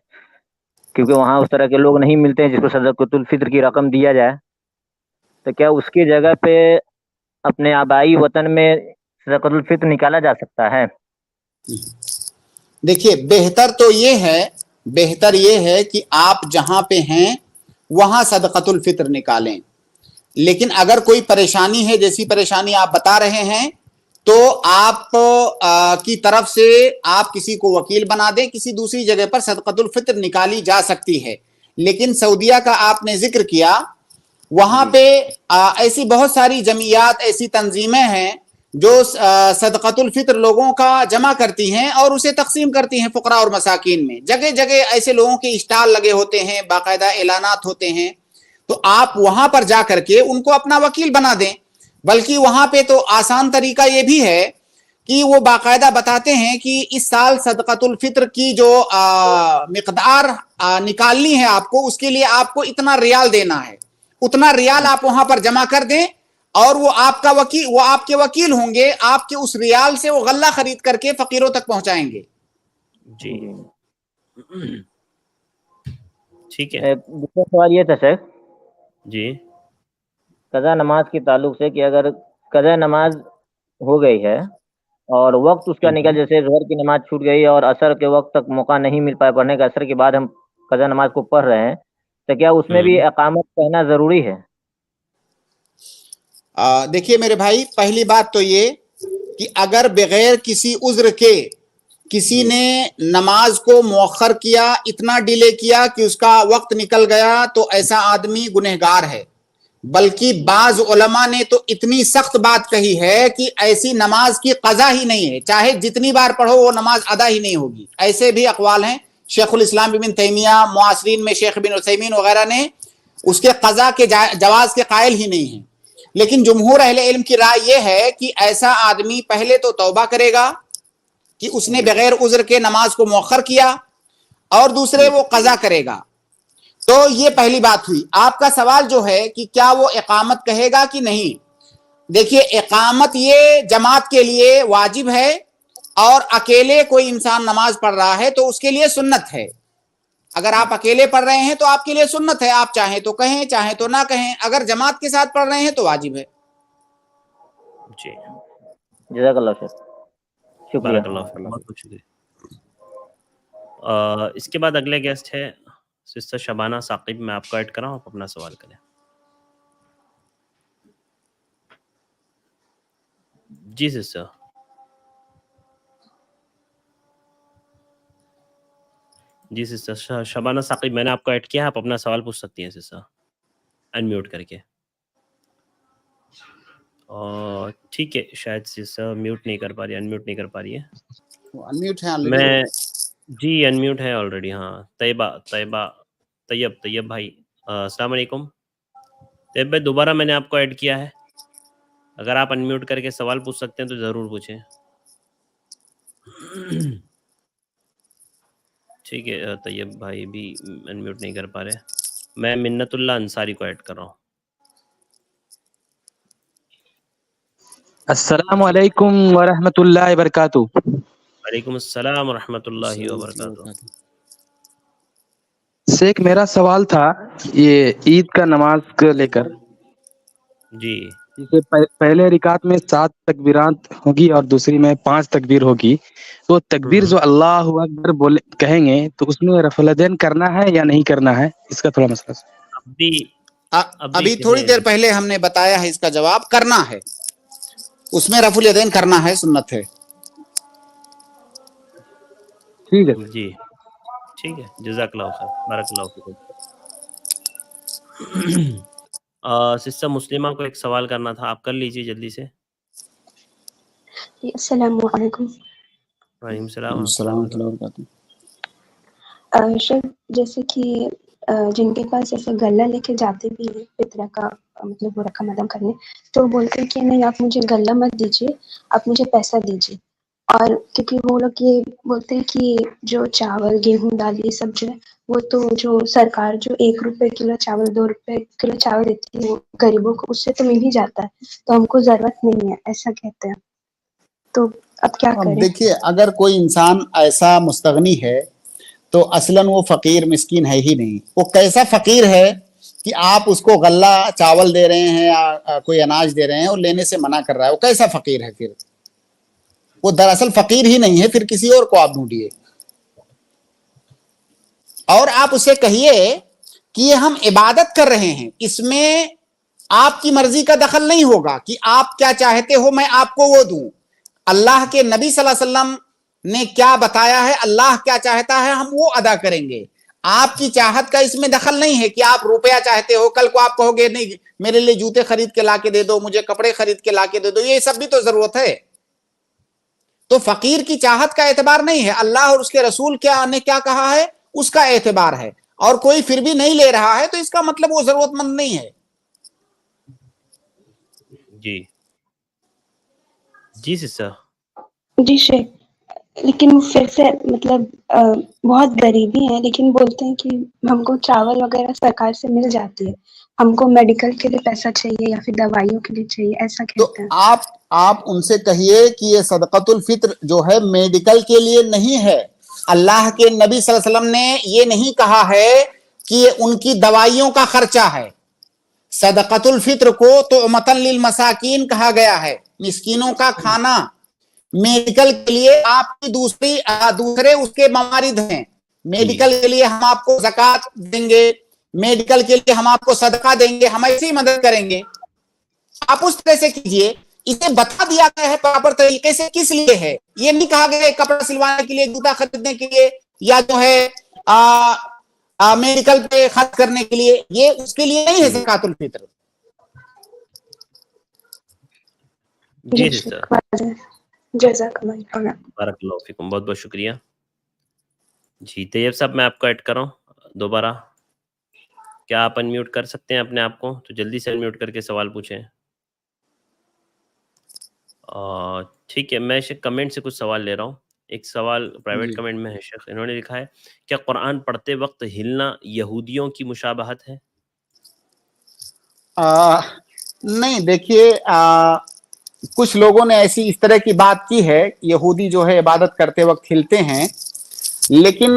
کیونکہ وہاں اس طرح کے لوگ نہیں ملتے ہیں جس کو صدقۃ الفطر کی رقم دیا جائے، تو کیا اس کی جگہ پہ اپنے آبائی وطن میں صدقۃ الفطر نکالا جا سکتا ہے؟ دیکھیے بہتر یہ ہے کہ آپ جہاں پہ ہیں وہاں صدقۃ الفطر نکالیں، لیکن اگر کوئی پریشانی ہے جیسی پریشانی آپ بتا رہے ہیں تو آپ کی طرف سے آپ کسی کو وکیل بنا دیں، کسی دوسری جگہ پر صدقۃ الفطر نکالی جا سکتی ہے۔ لیکن سعودیہ کا آپ نے ذکر کیا، وہاں پہ ایسی بہت ساری جمعیات، ایسی تنظیمیں ہیں جو صدقۃ الفطر لوگوں کا جمع کرتی ہیں اور اسے تقسیم کرتی ہیں فقراء اور مساکین میں۔ جگہ جگہ ایسے لوگوں کے اسٹال لگے ہوتے ہیں، باقاعدہ اعلانات ہوتے ہیں، تو آپ وہاں پر جا کر کے ان کو اپنا وکیل بنا دیں۔ بلکہ وہاں پہ تو آسان طریقہ یہ بھی ہے کہ وہ باقاعدہ بتاتے ہیں کہ اس سال صدقۃ الفطر کی جو مقدار نکالنی ہے آپ کو، اس کے لیے آپ کو اتنا ریال دینا ہے، اتنا ریال آپ وہاں پر جمع کر دیں، اور وہ آپ کے وکیل ہوں گے، آپ کے اس ریال سے وہ غلہ خرید کر کے فقیروں تک پہنچائیں گے۔ جی ٹھیک ہے۔ دوسرا سوال یہ تھا سر جی، قضا نماز کے تعلق سے کہ اگر قضا نماز ہو گئی ہے اور وقت اس کا نکل، جیسے ظہر کی نماز چھوٹ گئی اور عصر کے وقت تک موقع نہیں مل پایا پڑھنے کا، عصر کے بعد ہم قضا نماز کو پڑھ رہے ہیں، تو کیا اس میں بھی اقامت کہنا ضروری ہے؟ देखिए मेरे भाई, पहली बात तो ये कि अगर बगैर किसी उज्र के किसी ने नमाज को मुअख्खर किया, इतना डिले किया कि उसका वक्त निकल गया, तो ऐसा आदमी गुनहगार है। बल्कि बाज उलमा ने तो इतनी सख्त बात कही है कि ऐसी नमाज की कज़ा ही नहीं है, चाहे जितनी बार पढ़ो वो नमाज अदा ही नहीं होगी। ऐसे भी अक़वाल हैं। शेखुल इस्लाम इब्न तैमिया, मुआसरीन में शेख बिन उसैमीन वगैरह ने उसके कज़ा के जवाज के कायल ही नहीं हैं। लेकिन जुमहूर अहले इल्म की राय यह है कि ऐसा आदमी पहले तो तौबा करेगा कि उसने बगैर उज्र के नमाज को मुअख्खर किया, और दूसरे वो कज़ा करेगा। तो ये पहली बात हुई। आपका सवाल जो है कि क्या वो इकामत कहेगा कि नहीं, देखिए इकामत ये जमात के लिए वाजिब है, और अकेले कोई इंसान नमाज पढ़ रहा है तो उसके लिए सुन्नत है। अगर आप अकेले पढ़ रहे हैं तो आपके लिए सुन्नत है, आप चाहें तो कहें चाहें तो ना कहें। अगर जमात के साथ पढ़ रहे हैं तो वाजिब है। जी, जज़ाकल्लाह खैर, शुक्रिया। बहुत बहुत शुक्रिया। इसके बाद अगले गेस्ट है सिस्टर शबाना साकिब। मैं आपको ऐड कराऊं, आप अपना सवाल करें। जी सिस्टर। जी सिस्टर शबाना साकिब, मैंने आपको ऐड किया है, आप अपना सवाल पूछ सकती हैं सिस्टर, अनम्यूट करके। और ठीक है, शायद सिस्टर म्यूट नहीं कर पा रही, अनम्यूट नहीं कर पा रही है। अनम्यूट है मैं जी अनम्यूट है ऑलरेडी। हाँ, तैयब भाई, अस्सलाम वालेकुम। तैयब भाई, दोबारा मैंने आपको ऐड किया है, अगर आप अनम्यूट करके सवाल पूछ सकते हैं तो ज़रूर पूछें। ठीक है, तैयब भाई भी अनम्यूट नहीं कर पा रहे। मैं मिन्नतुल्लाह अंसारी को ऐड कर रहा हूँ। अस्सलामु अलैकुम व रहमतुल्लाहि व बरकातुहू। वालेकुम अस्सलाम व रहमतुल्लाहि व बरकातुहू। शेख, मेरा सवाल था ये ईद का नमाज को लेकर। जी, जैसे पहले रिकात में 7 तकबीरात होगी और दूसरी में 5 तकबीर होगी, तो तकबीर जो अल्लाहु अकबर बोले कहेंगे तो उसमें रफ़ुल यदैन करना है या नहीं करना है, इसका थोड़ा मसला। अभी थोड़ी देर पहले हमने बताया है, इसका जवाब करना है, उसमें रफ़ुल यदैन करना है, सुन्नत है। ठीक है जी, ठीक है, जज़ाकल्लाह खैर, बारकल्लाहु फीकुम। सिस्टर मुस्लिमा को एक सवाल करना था, आप कर लीजिए जल्दी से। अस्सलामु अलैकुम। वालेकुम सलाम। शेख, जैसे कि जिनके पास ऐसे गल्ला लेके जाते भी हैं फितरा का मतलब वो रकम अदा करने, तो बोलते हैं कि नहीं आप मुझे गल्ला मत दीजिए, आप मुझे पैसा दीजिए। और क्योंकि वो लोग ये बोलते हैं कि जो चावल गेहूं दाल ये सब जो है वो तो जो सरकार जो 1 रुपए किलो चावल 2 रुपए किलो चावल देती है वो गरीबों को, उससे तो मिल ही जाता है, तो हमको जरूरत नहीं है, ऐसा कहते हैं। तो अब क्या करें? देखिए, अगर कोई इंसान ऐसा मुस्तगनी है तो असलन वो फकीर मिस्कीन है ही नहीं। वो कैसा फकीर है कि आप उसको गल्ला चावल दे रहे हैं या कोई अनाज दे रहे हैं और लेने से मना कर रहा है, वो कैसा फकीर है? फिर वो दरअसल फकीर ही नहीं है, फिर किसी और को आप ढूंढिए। और आप उसे कहिए कि ये हम इबादत कर रहे हैं, इसमें आपकी मर्जी का दखल नहीं होगा कि आप क्या चाहते हो मैं आपको वो दूं। अल्लाह के नबी सल्लल्लाहु अलैहि वसल्लम ने क्या बताया है, अल्लाह क्या चाहता है, हम वो अदा करेंगे। आपकी चाहत का इसमें दखल नहीं है कि आप रुपया चाहते हो, कल को आप कहोगे नहीं मेरे लिए जूते खरीद के लाके दे दो, मुझे कपड़े खरीद के लाके दे दो, ये सब भी तो जरूरत है। तो फकीर की चाहत का एतबार नहीं है, अल्लाह और उसके रसूल ने क्या कहा है उसका एतबार है। और कोई फिर भी नहीं ले रहा है तो इसका मतलब वो जरूरतमंद नहीं है। जी जी सिस्टर। जी शेख, लेकिन वो फिर से मतलब बहुत गरीबी है, लेकिन बोलते हैं कि हमको चावल वगैरह सरकार से मिल जाती है, हमको मेडिकल के लिए पैसा चाहिए या फिर दवाइयों के लिए चाहिए, ऐसा कहते हैं। तो आप उनसे कहिए कि ये सदक़तुल फित्र जो है मेडिकल के लिए नहीं है। अल्लाह के नबी सल्लल्लाहु अलैहि वसल्लम ने ये नहीं कहा है कि ये उनकी दवाइयों का खर्चा है। सदक़तुल फित्र को तो मतन लिल मसाकीन कहा गया है, मिस्कीनों का खाना। मेडिकल के लिए आपकी दूसरे उसके मवारिद हैं। मेडिकल के लिए हम आपको ज़कात देंगे, मेडिकल के लिए हम आपको सदका देंगे, हम ऐसी मदद करेंगे। آپ اس طرح سے کیجئے. اسے بتا دیا گیا ہے پراپر طریقے سے کس لیے ہے. یہ نہیں کہا گیا کپڑا سلوانے کے لیے, جوتا خریدنے کے لیے, یا جو ہے میڈیکل پہ خرچ کرنے کے لیے. یہ اس کے لیے نہیں ہے زکوٰۃ الفطر. جی سسٹر, جزاک اللہ. بارک اللہ فیکم, بہت بہت شکریہ. جی طیب صاحب, میں آپ کو ایڈ کر رہا ہوں دوبارہ. کیا آپ انمیوٹ کر سکتے ہیں اپنے آپ کو؟ تو جلدی سے انمیوٹ کر کے سوال پوچھیں. ٹھیک ہے, میں شیخ کمنٹ سے کچھ سوال لے رہا ہوں. ایک سوال پرائیویٹ کمنٹ میں ہے شیخ, انہوں نے لکھا ہے کیا قرآن پڑھتے وقت ہلنا یہودیوں کی مشابہت ہے؟ نہیں, دیکھیے کچھ لوگوں نے ایسی اس طرح کی بات کی ہے, یہودی جو ہے عبادت کرتے وقت ہلتے ہیں, لیکن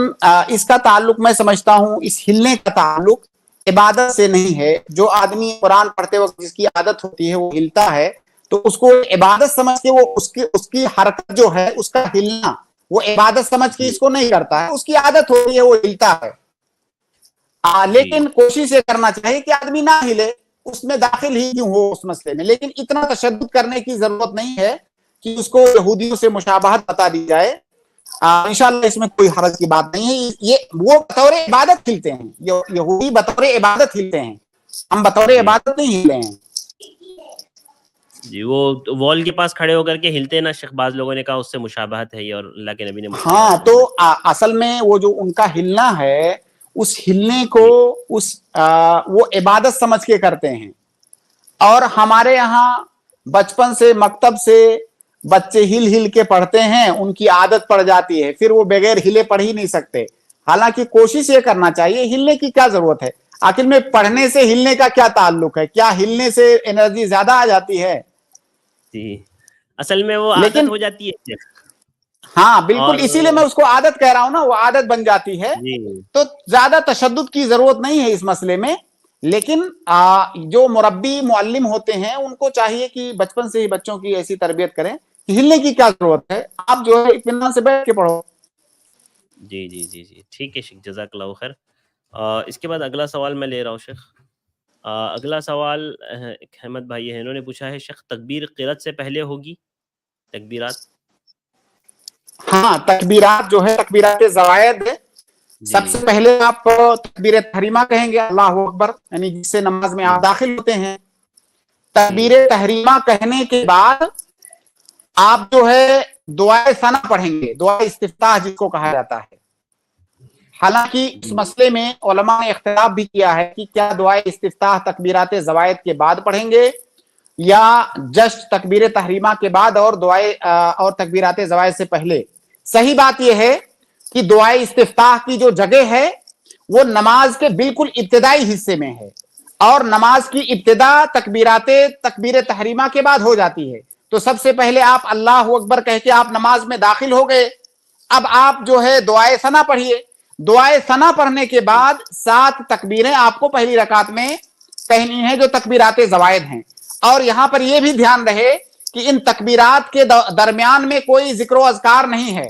اس کا تعلق میں سمجھتا ہوں اس ہلنے کا تعلق عبادت سے نہیں ہے. جو آدمی قرآن پڑھتے وقت جس کی عادت ہوتی ہے وہ ہلتا ہے تو اس کو عبادت سمجھ کے وہ اس کی حرکت جو ہے اس کا ہلنا وہ عبادت سمجھ کے اس کو نہیں کرتا ہے, اس کی عادت ہوتی ہے وہ ہلتا ہے. لیکن کوشش یہ کرنا چاہیے کہ آدمی نہ ہلے, اس میں داخل ہی کیوں ہو اس مسئلے میں. لیکن اتنا تشدد کرنے کی ضرورت نہیں ہے کہ اس کو یہودیوں سے مشابہت بتا دی جائے. انشاءاللہ اس میں کوئی حرج کی بات نہیں ہے. یہ وہ بطور عبادت ہلتے ہیں, یہودی بطور عبادت ہلتے ہیں, ہم بطور عبادت نہیں ہلے ہیں. جی, وہ وال کے پاس کھڑے ہو کر کے ہلتے نا شیخ, بعض لوگوں نے کہا اس سے مشابہت ہے یہ, اور اللہ کے نبی نے ہاں, تو اصل میں وہ جو ان کا ہلنا ہے اس ہلنے کو وہ عبادت سمجھ کے کرتے ہیں. اور ہمارے یہاں بچپن سے مکتب سے بچے ہل ہل کے پڑھتے ہیں, ان کی عادت پڑ جاتی ہے, پھر وہ بغیر ہلے پڑھ ہی نہیں سکتے. حالانکہ کوشش یہ کرنا چاہیے, ہلنے کی کیا ضرورت ہے آخر میں, پڑھنے سے ہلنے کا کیا تعلق ہے؟ کیا ہلنے سے انرجی زیادہ آ جاتی ہے؟ جی, اصل میں وہ عادت ہو جاتی ہے. ہاں بالکل, اسی لیے میں اس کو عادت کہہ رہا ہوں نا, وہ عادت بن جاتی ہے. تو زیادہ تشدد کی ضرورت نہیں ہے اس مسئلے میں. لیکن جو مربی معلم ہوتے ہیں ان کو چاہیے کہ بچپن سے ہی بچوں کی ایسی تربیت کریں کہ ہلنے کی کیا ضرورت ہے, آپ جو ہے اطمینان سے بیٹھ کے پڑھو. جی جی جی جی, ٹھیک ہے شیخ, جزاک اللہ خیر. اس کے بعد اگلا سوال میں لے رہا ہوں شیخ. اگلا سوال احمد بھائی ہے, انہوں نے پوچھا ہے شیخ تکبیر قرات سے پہلے ہوگی تکبیرات؟ ہاں, تکبیرات جو ہے تکبیرات زوائد ہے, سب سے پہلے آپ تکبیر تحریمہ کہیں گے, اللہ اکبر, یعنی جس سے نماز میں آپ داخل ہوتے ہیں. تکبیر تحریمہ کہنے کے بعد آپ جو ہے دعائے ثنا پڑھیں گے, دعائے استفتاح جس کو کہا جاتا ہے. حالانکہ اس مسئلے میں علماء نے اختلاف بھی کیا ہے کہ کیا دعائے استفتاح تکبیرات زوائد کے بعد پڑھیں گے یا جسٹ تکبیر تحریمہ کے بعد اور دعائے اور تکبیرات زوائد سے پہلے. صحیح بات یہ ہے کہ دعائے استفتاح کی جو جگہ ہے وہ نماز کے بالکل ابتدائی حصے میں ہے, اور نماز کی ابتدا تکبیر تحریمہ کے بعد ہو جاتی ہے. تو سب سے پہلے آپ اللہ اکبر کہہ کے آپ نماز میں داخل ہو گئے. اب آپ جو ہے دعائے ثنا پڑھیے. دعائے ثنا پڑھنے کے بعد 7 تکبیریں آپ کو پہلی رکعت میں کہنی ہیں جو تکبیرات زوائد ہیں. اور یہاں پر یہ بھی دھیان رہے کہ ان تکبیرات کے درمیان میں کوئی ذکر و اذکار نہیں ہے.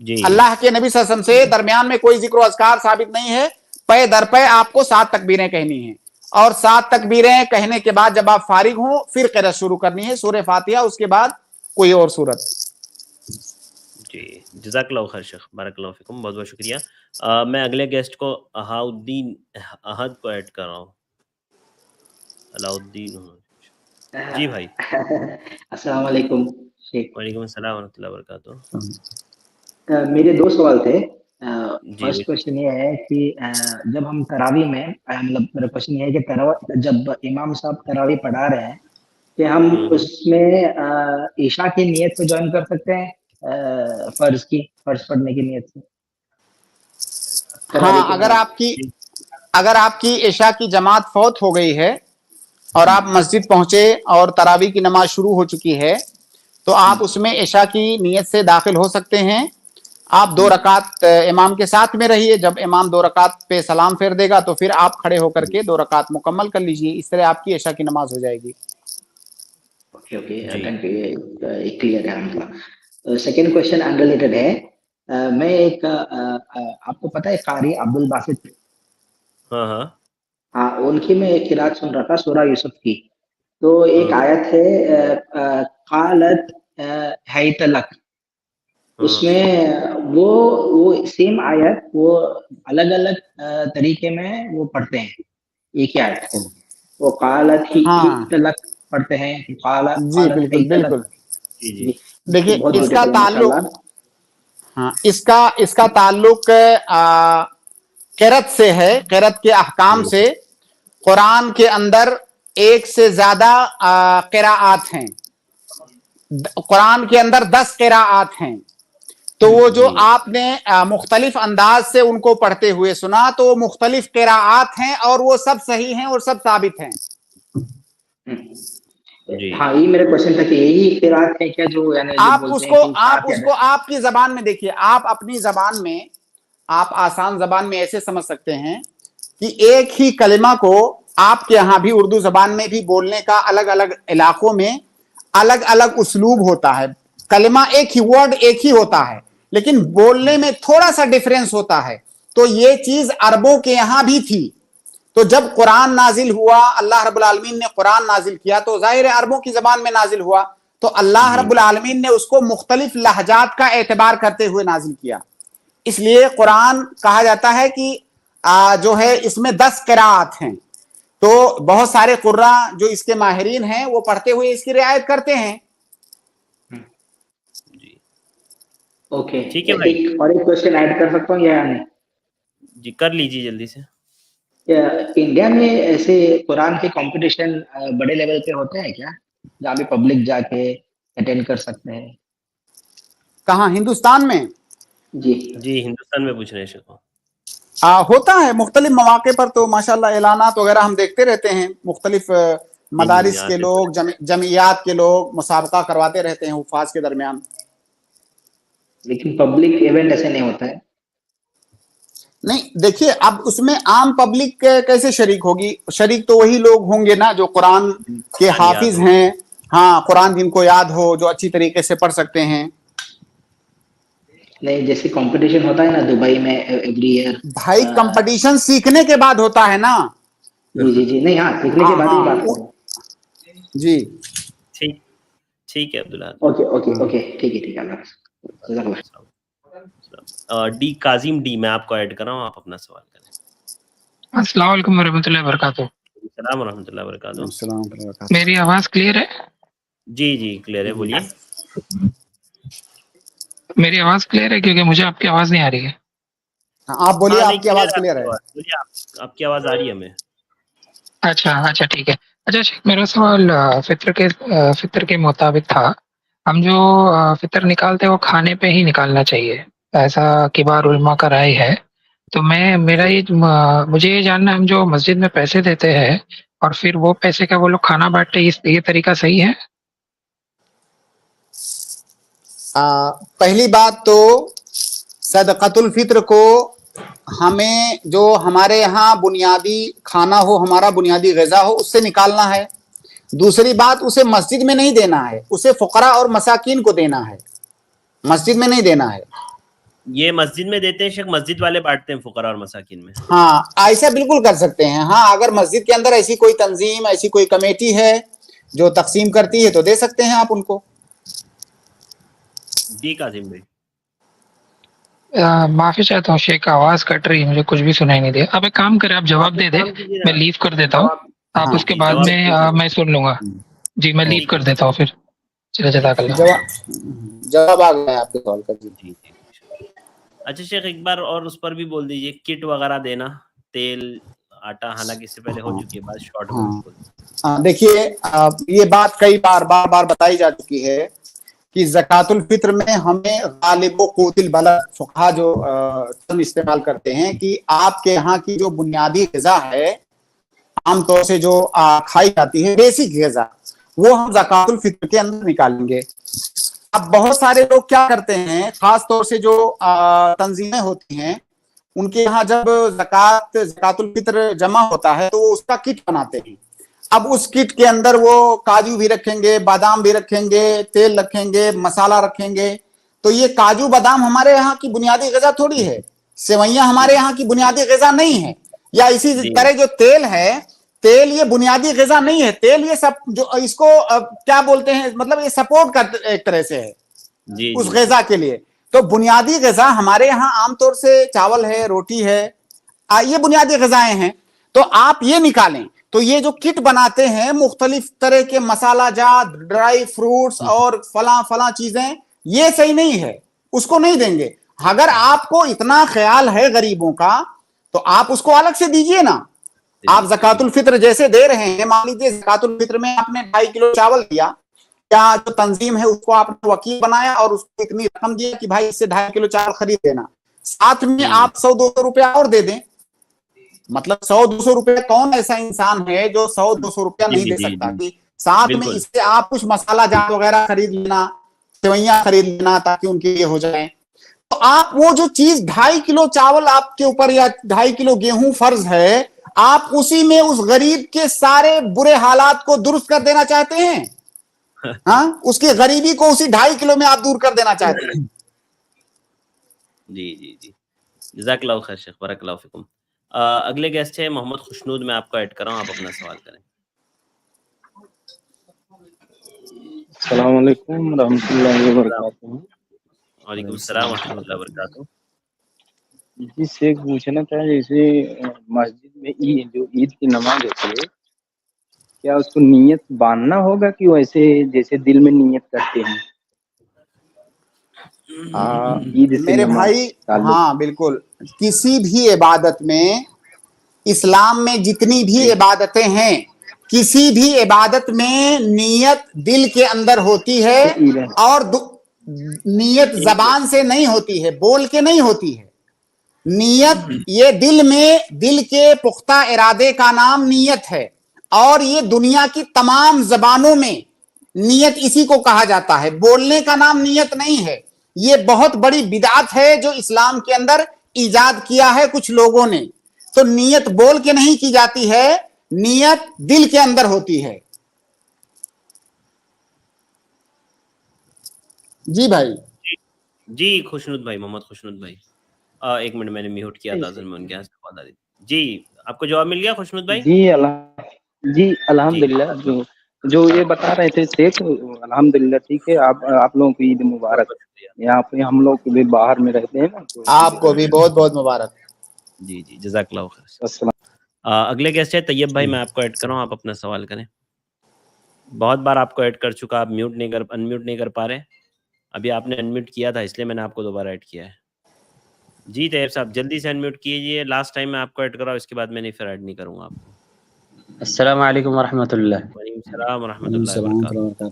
اللہ کے نبی صلی اللہ علیہ وسلم سے درمیان میں کوئی ذکر و اذکار ثابت نہیں ہے. پے در پے آپ کو 7 تکبیریں کہنی ہیں, اور 7 تکبیریں کہنے کے بعد جب آپ فارغ ہوں پھر قرأت شروع کرنی ہے, سورہ فاتحہ, اس کے بعد کوئی اور سورت. جی, جزاک اللہ خیر شیخ, بارک اللہ فیکم, بہت بہت شکریہ. میں اگلے گیسٹ کو احاؤدین احد کو ایڈ کر رہا ہوں. علاؤدین, جی بھائی. السلام علیکم شیخ. وعلیکم السلام ورحمۃ اللہ وبرکاتہ. میرے 2 سوال تھے. فرسٹ کوشچن یہ ہے کہ جب ہم تراویح میں, مطلب میرا کوشچن یہ ہے کہ جب امام صاحب تراویح پڑھا رہے ہیں کہ ہم اس میں عشاء کی نیت سے جوائن کر سکتے ہیں, فرض پڑھنے کی نیت سے؟ ہاں, اگر آپ کی عشاء کی جماعت فوت ہو گئی ہے اور آپ مسجد پہنچے اور تراویح کی نماز شروع ہو چکی ہے تو آپ اس میں عشاء کی نیت سے داخل ہو سکتے ہیں. آپ 2 رکعت امام کے ساتھ میں رہیے, جب امام 2 رکعت پہ سلام پھیر دے گا تو پھر آپ کھڑے ہو کر کے 2 رکعت مکمل کر لیجئے. اس طرح آپ کی عشاء کی نماز ہو جائے گی. کلیئر ہے. سیکنڈ کوشچن انریلیٹڈ ہے. میں ایک آپ کو پتہ ہے قاری عبد الباسط, ہاں, ان کی میں ایک قرات سن رہا تھا سورہ یوسف کی. तो एक आयत है कालत हैतलक, उसमें वो सेम आयत वो अलग अलग तरीके में वो पढ़ते हैं, एक ही आयत है वो कालत ही तलक पढ़ते हैं, कालत जी बिल्कुल बिल्कुल। देखिए इसका ताल्लुक, हाँ इसका ताल्लुक क़िरात से है, क़िरात के अहकाम से। कुरान के अंदर एक से ज्यादा क़िराआत हैं, कुरान के अंदर 10 क़िराआत हैं। तो वो जो आपने मुख्तलिफ अंदाज से उनको पढ़ते हुए सुना, तो वो मुख्तलिफ क़िराआत हैं और वो सब सही हैं और सब साबित हैं। हाँ, ये मेरा क्वेश्चन था कि यही क़िरात है क्या जो यानी आप उसको आपकी जबान में देखिए, आप अपनी जबान में, आप आसान जबान में ऐसे समझ सकते हैं कि एक ही कलिमा को आपके यहाँ भी उर्दू जबान में भी बोलने का अलग अलग इलाकों में अलग अलग उसलूब होता है। कलिमा एक ही, वर्ड एक ही होता है, लेकिन बोलने में थोड़ा सा डिफरेंस होता है। तो ये चीज अरबों के यहाँ भी थी। तो जब कुरान नाजिल हुआ, अल्लाह रब्बुल आलमीन ने कुरान नाजिल किया, तो जाहिर है अरबों की जबान में नाजिल हुआ, तो अल्लाह रब्बुल आलमीन ने उसको मुख्तलिफ लहजात का एतबार करते हुए नाजिल किया। इसलिए कुरान कहा जाता है कि जो है इसमें 10 क़िराअत हैं। तो बहुत सारे कुर्रा जो इसके माहिरीन हैं वो पढ़ते हुए इसकी रियायत करते हैं। ओके, ठीक है भाई। और एक क्वेश्चन ऐड कर सकता हूँ या नहीं? जी कर लीजिए जल्दी से। इंडिया में ऐसे कुरान के कंपटीशन बड़े लेवल पे होते हैं क्या, जहाँ भी पब्लिक जाके अटेंड कर सकते हैं? कहाँ, हिंदुस्तान में? जी हिंदुस्तान में पूछ रहे हैं। होता है मुख्तलिफ मौके पर, तो माशाल्लाह ऐलानात वगैरह हम देखते रहते हैं। मुख्तलिफ मदारिस के लोग, जमीयात के लोग मुसाबका करवाते रहते हैं हुफ़ाज़ के दरमियान। लेकिन पब्लिक इवेंट ऐसे नहीं होता है। नहीं, देखिए अब उसमें आम पब्लिक कैसे शरीक होगी? शरीक तो वही लोग होंगे ना जो कुरान के हाफिज हैं, हाँ, कुरान जिनको याद हो, जो अच्छी तरीके से पढ़ सकते हैं। नहीं, जैसे कंपटीशन होता है ना दुबई में एवरी ईयर। भाई कंपटीशन सीखने के बाद होता है ना। जी नहीं, हाँ, सीखने के बाद ही बात करो। जी ठीक है अब्दुल्ला। ओके ठीक है अल्लाह। डी काजिम डी, मैं आपको ऐड कर रहा हूँ, आप अपना सवाल करें। अस्सलाम वालेकुम रहमतुल्लाहि व बरकातहू। अस्सलाम रहमतुल्लाहि व बरकातहू। मेरी आवाज क्लियर है? जी क्लियर है, बोलिए। मेरी आवाज क्लियर है? क्योंकि मुझे आपकी आवाज नहीं आ रही है। आप बोलिए, आपकी आवाज क्लियर है। बोलिए, आपकी आवाज आ रही है हमें। अच्छा ठीक है। अच्छा, मेरा सवाल फितर के मुताबिक था। हम जो फितर निकालते हैं वो खाने पे ही निकालना चाहिए, ऐसा किबार उलमा का राय है। तो मुझे ये जानना, हम जो मस्जिद में पैसे देते हैं और फिर वो पैसे का वो लोग खाना बांटते हैं, ये तरीका सही है? पहली बात तो सदक़तुल फित्र को हमें जो हमारे यहाँ बुनियादी खाना हो, हमारा बुनियादी ग़िज़ा हो, उससे निकालना है। दूसरी बात, उसे मस्जिद में नहीं देना है, उसे फ़ुक़रा और मसाकीन को देना है, मस्जिद में नहीं देना है। ये मस्जिद में देते हैं शेख, मस्जिद वाले बांटते हैं फ़ुक़रा और मसाकीन में। हाँ, ऐसा बिल्कुल कर सकते हैं। हाँ, अगर मस्जिद के अंदर ऐसी कोई तंजीम, ऐसी कोई कमेटी है जो तकसीम करती है तो दे सकते हैं आप उनको। डी काजिम भाई। माफी चाहता हूँ शेख, आवाज कट रही है, मुझे कुछ भी सुनाई नहीं दिया। अब एक काम करें, आप जवाब दे दे, मैं लीव कर देता हूँ। आप उसके बाद में मैं सुन लूंगा। जी, मैं लीव कर देता हूँ फिर। चलिए, जज़ाकल्लाह। जवाब आ गया आपके सवाल का। जी। अच्छा शेख, एक बार और उस पर भी बोल दीजिए, किट वगैरह देना, तेल आटा, हालांकि इससे पहले हो चुकी है बात शॉर्ट में। देखिए, ये बात कई बार बताई जा चुकी है कि ज़कातुल फित्र में हमें गालिब व क़ूतिल बलद, फुक़हा जो टर्म इस्तेमाल करते हैं कि आपके यहाँ की जो बुनियादी ग़िज़ा है, आमतौर से जो खाई जाती है, बेसिक ग़िज़ा, वो हम ज़कातुल फित्र के अंदर निकालेंगे। अब बहुत सारे लोग क्या करते हैं, खास तौर से जो तंजीमें होती हैं, उनके यहाँ जब ज़कातुल फित्र जमा होता है तो वो उसका किट बनाते हैं। अब उस किट के अंदर वो काजू भी रखेंगे, बादाम भी रखेंगे, तेल रखेंगे, मसाला रखेंगे। तो ये काजू बादाम हमारे यहाँ की बुनियादी ग़िज़ा थोड़ी है, सेवइयाँ हमारे यहाँ की बुनियादी ग़िज़ा नहीं है। या इसी तरह जो तेल है, तेल ये बुनियादी ग़िज़ा नहीं है, तेल ये सब जो इसको क्या बोलते हैं, मतलब ये सपोर्ट कर एक तरह से है जी उस जी ग़िज़ा के लिए। तो बुनियादी ग़िज़ा हमारे यहाँ आमतौर से चावल है, रोटी है, ये बुनियादी ग़िज़ाएं हैं। तो आप ये निकालें, तो ये जो किट बनाते हैं मुख्तलिफ तरह के मसाला जात, ड्राई फ्रूट्स और फला फला चीजें, ये सही नहीं है, उसको नहीं देंगे। अगर आपको इतना ख्याल है गरीबों का तो आप उसको अलग से दीजिए ना। आप ज़कातुल फित्र जैसे दे रहे हैं, मान लीजिए ज़कातुल फित्र में आपने 2.5 किलो चावल दिया, क्या जो तंजीम है उसको आपने वकील बनाया और उसको इतनी रकम दिया कि भाई इससे 2.5 किलो चावल खरीद देना, साथ में आप 100-200 रुपया और दे दें। मतलब 100-200 रुपया, कौन ऐसा इंसान है जो 100-200 रुपया नहीं दे सकता कि साथ में इससे आप कुछ मसाला जात वगैरह खरीद लेना, सेवैयां खरीद लेना ताकि उनके लिए हो जाए। तो आप वो जो चीज 2.5 किलो चावल आपके ऊपर या 2.5 किलो गेहूं फर्ज है, आप उसी में उस गरीब के सारे बुरे हालात को दुरुस्त कर देना चाहते हैं। हाँ, उसकी गरीबी को उसी 2.5 किलो में आप दूर कर देना चाहते हैं। जी जी जी, जज़ाकल्लाहु खैर शेख, बरकल्लाहु फिकुम। अगले गेस्ट है मोहम्मद खुशनूद, मैं आपको ऐड कर रहा हूँ, आप अपना सवाल करें। अस्सलाम वालेकुम रहमतुल्लाहि व बरकातहू। वालेकुम सलाम व रहमतुल्लाहि व बरकातहू। जी शेख, पूछना था जैसे मस्जिद में ईद की नमाज होती है, क्या उसको नियत बांधना होगा कि वैसे जैसे दिल में नियत करते हैं ईद से मेरे नमाज भाई, हाँ बिल्कुल, किसी भी इबादत में, इस्लाम में जितनी भी इबादतें हैं, किसी भी इबादत में नियत दिल के अंदर होती है और नियत जबान से नहीं होती है, बोल के नहीं होती है। नियत ये दिल में, दिल के पुख्ता इरादे का नाम नियत है, और ये दुनिया की तमाम जबानों में नियत इसी को कहा जाता है, बोलने का नाम नियत नहीं है। ये बहुत बड़ी बिदअत है जो इस्लाम के अंदर इजाद किया है कुछ लोगों ने। तो नियत बोल के नहीं की जाती है, नियत दिल के अंदर होती है। जी भाई। जी खुशनूद भाई, मोहम्मद खुशनूद भाई, एक मिनट, मैंने म्यूट किया था, जी आपको जवाब मिल गया खुशनूद भाई? जी अल्हम्दुलिल्लाह, जो ये बता रहे थे शेख, अल्हम्दुलिल्लाह ठीक है। आप लोगों को ईद मुबारक। यहाँ पे हम लोग भी बाहर में रहते हैं ना, तो आपको भी बहुत बहुत मुबारक। जी जी, जज़ाकल्लाहु खैर। अगले गेस्ट है तैयब भाई, मैं आपको ऐड कर रहा हूँ, आप अपना सवाल करें। बहुत बार आपको ऐड कर चुका, आप अनम्यूट नहीं कर पा रहे। अभी आपने अनम्यूट किया था, इसलिए मैंने आपको दोबारा ऐड किया है। जी तैयब साहब, जल्दी से अनम्यूट कीजिए, लास्ट टाइम मैं आपको ऐड कर रहा हूँ, इसके बाद मैं फिर ऐड नहीं करूँगा आपको। अस्सलाम वालेकुम वरहमतुल्लाह। वालेकुम सलाम वरहमतुल्लाहि वबरकातुहू।